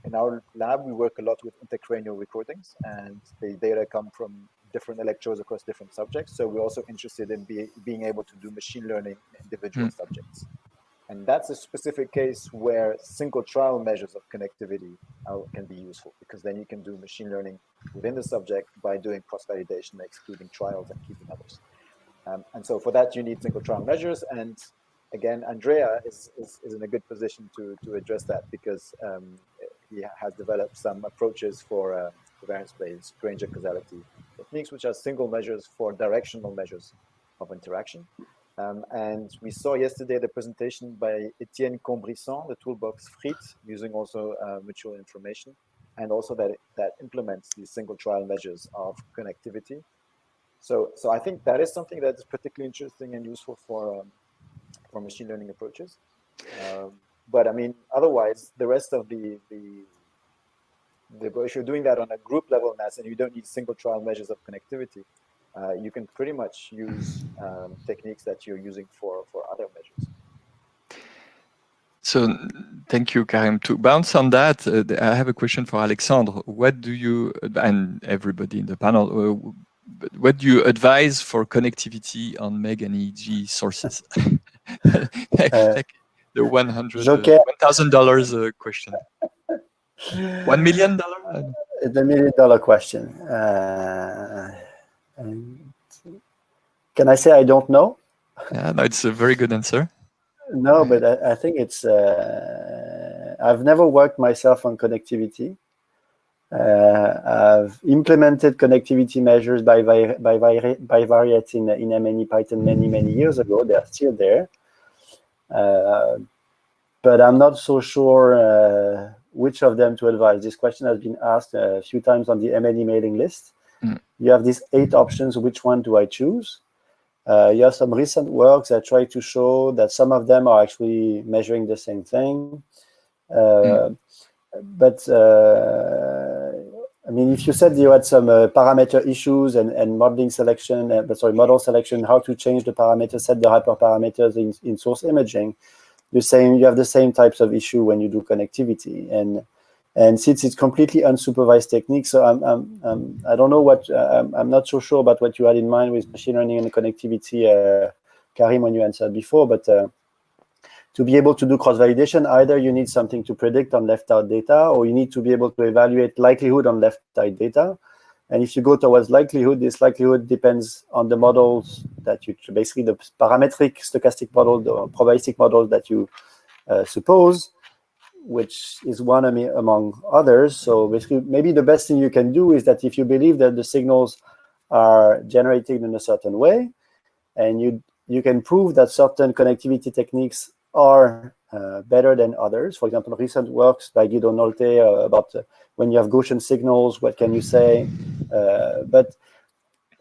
A: In our lab, we work a lot with intercranial recordings, and the data come from different electrodes across different subjects. So we're also interested in being able to do machine learning in individual subjects. And that's a specific case where single trial measures of connectivity can be useful, because then you can do machine learning within the subject by doing cross-validation, excluding trials and keeping others. And so for that, you need single trial measures. And again, Andrea is in a good position to address that, because he has developed some approaches for covariance planes, range of causality techniques, which are single measures for directional measures of interaction. And we saw yesterday the presentation by Etienne Combrisson, the toolbox FRIT, using also mutual information, and also that implements these single trial measures of connectivity. So I think that is something that is particularly interesting and useful for machine learning approaches. But I mean, otherwise, the rest of if you're doing that on a group level NAS and you don't need single trial measures of connectivity, you can pretty much use techniques that you're using for other measures.
B: So thank you, Karim. To bounce on that, I have a question for Alexandre. What do you, and everybody in the panel, what do you advise for connectivity on MEG and EEG sources? like the $1,000 question. $1 million?
D: The $1 million question. Can I say I don't know?
B: Yeah, no, it's a very good answer.
D: No, but I think it's. I've never worked myself on connectivity. I've implemented connectivity measures by Variet in MNE Python many years ago. They're still there, but I'm not so sure which of them to advise. This question has been asked a few times on the MNE mailing list. You have these 8 options. Which one do I choose? You have some recent works that try to show that some of them are actually measuring the same thing. But I mean, if you said you had some parameter issues and modeling selection, model selection, how to change the parameters, set the hyperparameters in source imaging, you're saying you have the same types of issue when you do connectivity. And And since it's completely unsupervised technique, so I don't know what, I'm not so sure about what you had in mind with machine learning and connectivity, Karim, when you answered before, but to be able to do cross-validation, either you need something to predict on left-out data, or you need to be able to evaluate likelihood on left-out data. And if you go towards likelihood, this likelihood depends on the models that you, basically the parametric stochastic model, the probabilistic model that you suppose, which is one among others. So basically, maybe the best thing you can do is that if you believe that the signals are generated in a certain way, and you can prove that certain connectivity techniques are better than others. For example, recent works by Guido Nolte about when you have Gaussian signals, what can you say? But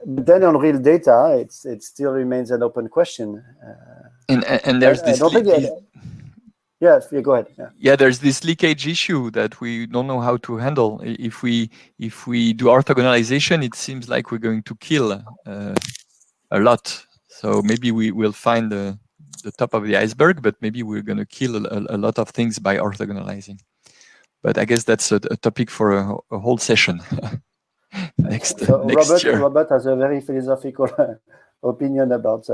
D: then on real data, it still remains an open question.
B: And there's this.
D: Yeah, go ahead.
B: Yeah, there's this leakage issue that we don't know how to handle. If we do orthogonalization, it seems like we're going to kill a lot. So maybe we will find the top of the iceberg, but maybe we're going to kill a lot of things by orthogonalizing. But I guess that's a topic for a whole session next year.
D: Robert has a very philosophical opinion about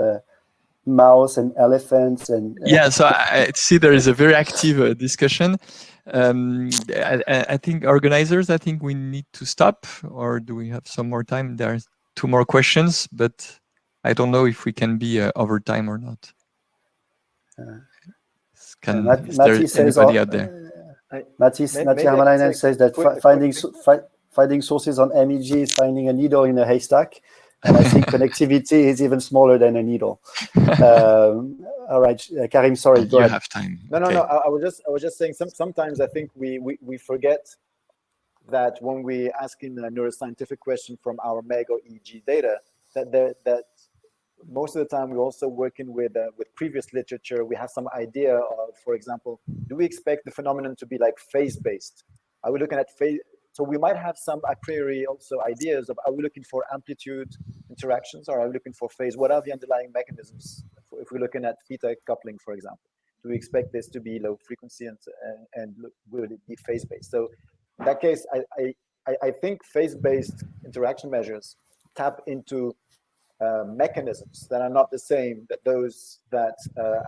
D: mouse and elephants and
B: yeah. So I see there is a very active discussion. I think organizers, I think we need to stop, or do we have some more time? There are 2 more questions, but I don't know if we can be over time or not. Is there anybody out there?
D: Matisse Hamalainen says that finding sources on MEG is finding a needle in a haystack. And I think connectivity is even smaller than a needle. All right, Karim, sorry, go ahead.
B: You have time.
A: No, okay. No. I was just saying. Sometimes I think we forget that when we asking a neuroscientific question from our MEG or EEG data, that most of the time we're also working with previous literature. We have some idea of, for example, do we expect the phenomenon to be like phase-based? Are we looking at phase? So we might have some a priori also ideas of, are we looking for amplitude interactions, or are we looking for phase? What are the underlying mechanisms? If we're looking at theta coupling, for example, do we expect this to be low frequency and will it be phase-based? So in that case, I think phase-based interaction measures tap into mechanisms that are not the same that those that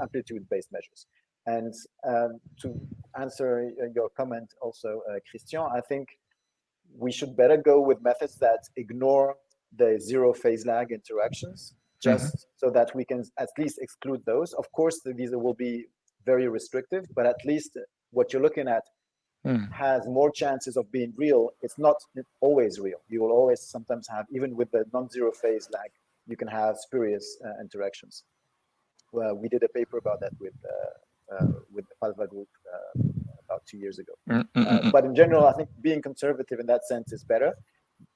A: amplitude-based measures. And to answer your comment also, Christian, I think we should better go with methods that ignore the 0 phase lag interactions, just so that we can at least exclude those. Of course, these will be very restrictive, but at least what you're looking at has more chances of being real. It's not always real. You will always sometimes have, even with the non-zero phase lag, you can have spurious interactions. Well, we did a paper about that with the Palva group about 2 years ago. But in general, I think being conservative in that sense is better.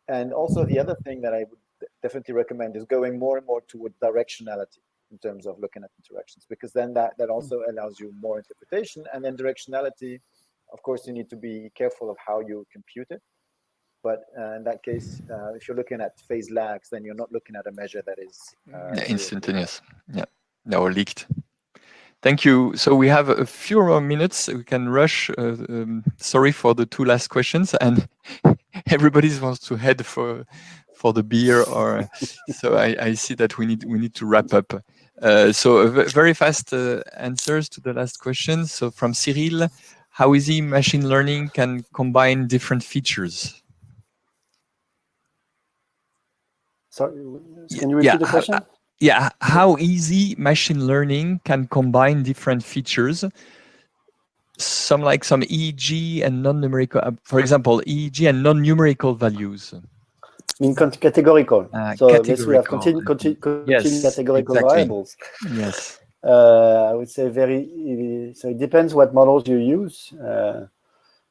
A: And also the other thing that I would definitely recommend is going more and more toward directionality in terms of looking at interactions, because then that also allows you more interpretation. And then directionality, of course, you need to be careful of how you compute it. But in that case, if you're looking at phase lags, then you're not looking at a measure that is
B: instantaneous. Yeah, or leaked. Thank you. So we have a few more minutes. We can rush. Sorry for the 2 last questions, and everybody wants to head for the beer. Or so I see that we need to wrap up. So very fast answers to the last question. So from Cyril, how easy machine learning can combine different features?
D: Sorry, can you repeat the question?
B: How easy machine learning can combine different features, some EEG and non-numerical, for example, EEG and non-numerical values.
D: I mean categorical. So basically we have
B: yes,
D: categorical
B: exactly.
D: variables.
B: Yes.
D: I would say so it depends what models you use.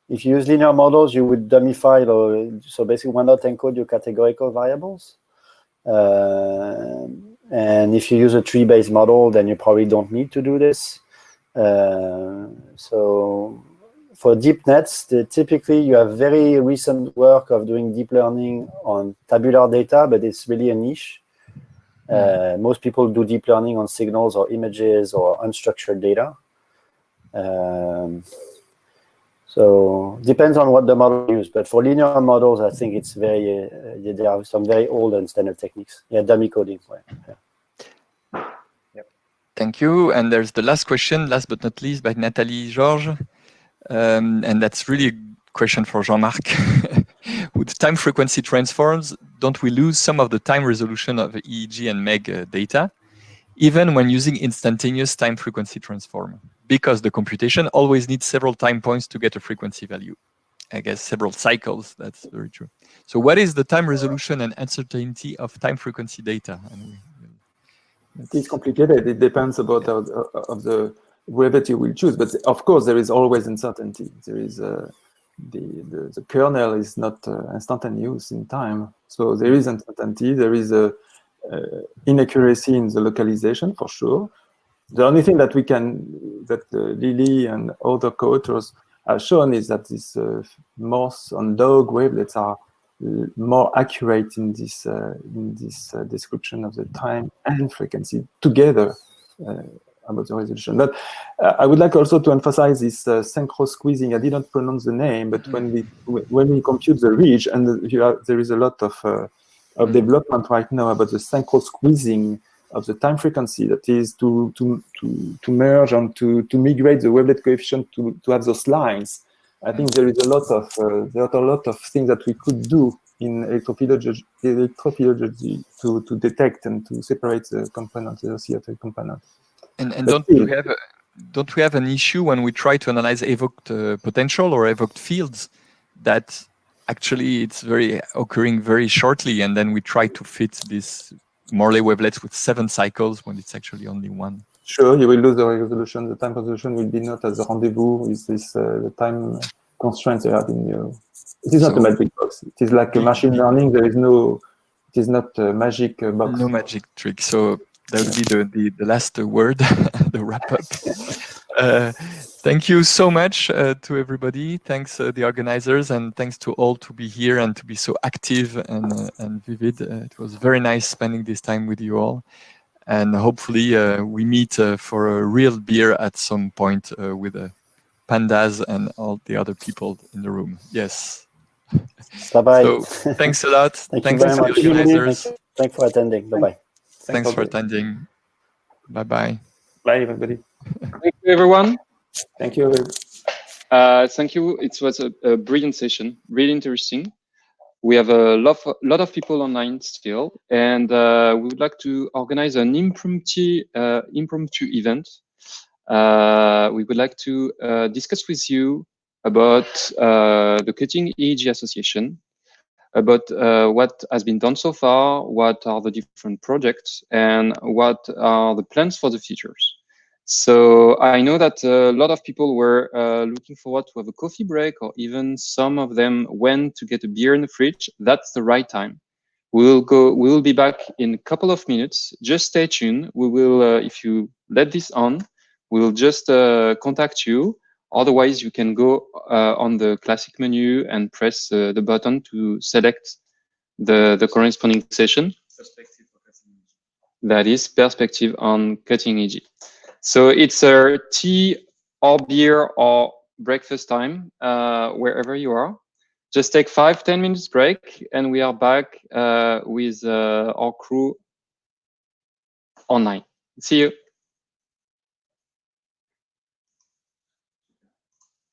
D: If you use linear models, you would dummify, so basically one dot encode your categorical variables. And if you use a tree-based model, then you probably don't need to do this. So for deep nets, typically you have very recent work of doing deep learning on tabular data, but it's really a niche. Most people do deep learning on signals or images or unstructured data. So depends on what the model you use. But for linear models, I think it's very there are some very old and standard techniques. Yeah, dummy coding. Yeah.
B: Thank you. And there's the last question, last but not least, by Nathalie Georges. And that's really a question for Jean-Marc. With time frequency transforms, don't we lose some of the time resolution of EEG and MEG data, even when using instantaneous time frequency transform? Because the computation always needs several time points to get a frequency value. I guess several cycles, that's very true. So what is the time resolution and uncertainty of time frequency data? And
C: it's complicated. It depends about of the way that you will choose. But of course, there is always uncertainty. There is the kernel is not instantaneous in time, so there is uncertainty. There is a inaccuracy in the localization for sure. The only thing that Lily and other co-authors have shown is that these Morse and log wavelets are more accurate in this description of the time and frequency together about the resolution. But I would like also to emphasize this synchro squeezing. I didn't pronounce the name, but when we compute the ridge, and there is a lot of development right now about the synchro squeezing of the time frequency, that is to merge and to migrate the wavelet coefficient to have those lines. I think there is a lot of things that we could do in electrophysiology to detect and to separate the components, the oscillatory components.
B: And don't we have an issue when we try to analyze evoked potential or evoked fields, that actually it's occurring very shortly, and then we try to fit these Morley wavelets with 7 cycles when it's actually only 1?
C: Sure, you will lose the resolution. The time resolution will be not as a rendezvous with this the time constraints you have in you. It is not a magic box. It is like a machine learning. There is no. It is not a magic box.
B: No magic trick. So that would be the last word, the wrap up. Thank you so much to everybody. Thanks the organizers, and thanks to all to be here and to be so active and vivid. It was very nice spending this time with you all. And hopefully we meet for a real beer at some point with pandas and all the other people in the room. Yes.
D: Bye-bye.
B: So thanks a lot.
D: Thanks to the organizers. Thanks for attending. Bye-bye.
B: Thanks for attending. Bye-bye.
C: Bye, everybody.
F: Thank you, everyone.
C: Thank you.
F: Thank you. It was a brilliant session, really interesting. We have a lot of people online still, and we would like to organize an impromptu event. We would like to discuss with you about the Cutting EEG Association, about what has been done so far, what are the different projects, and what are the plans for the futures. So I know that a lot of people were looking forward to have a coffee break, or even some of them went to get a beer in the fridge. That's the right time. We will be back in a couple of minutes. Just stay tuned. We will, if you let this on, we will just contact you. Otherwise, you can go on the classic menu and press the button to select the corresponding session. That is Perspective on Cutting EEG. So it's a tea or beer or breakfast time, wherever you are. Just take 5-10 minutes break, and we are back with our crew online. See you.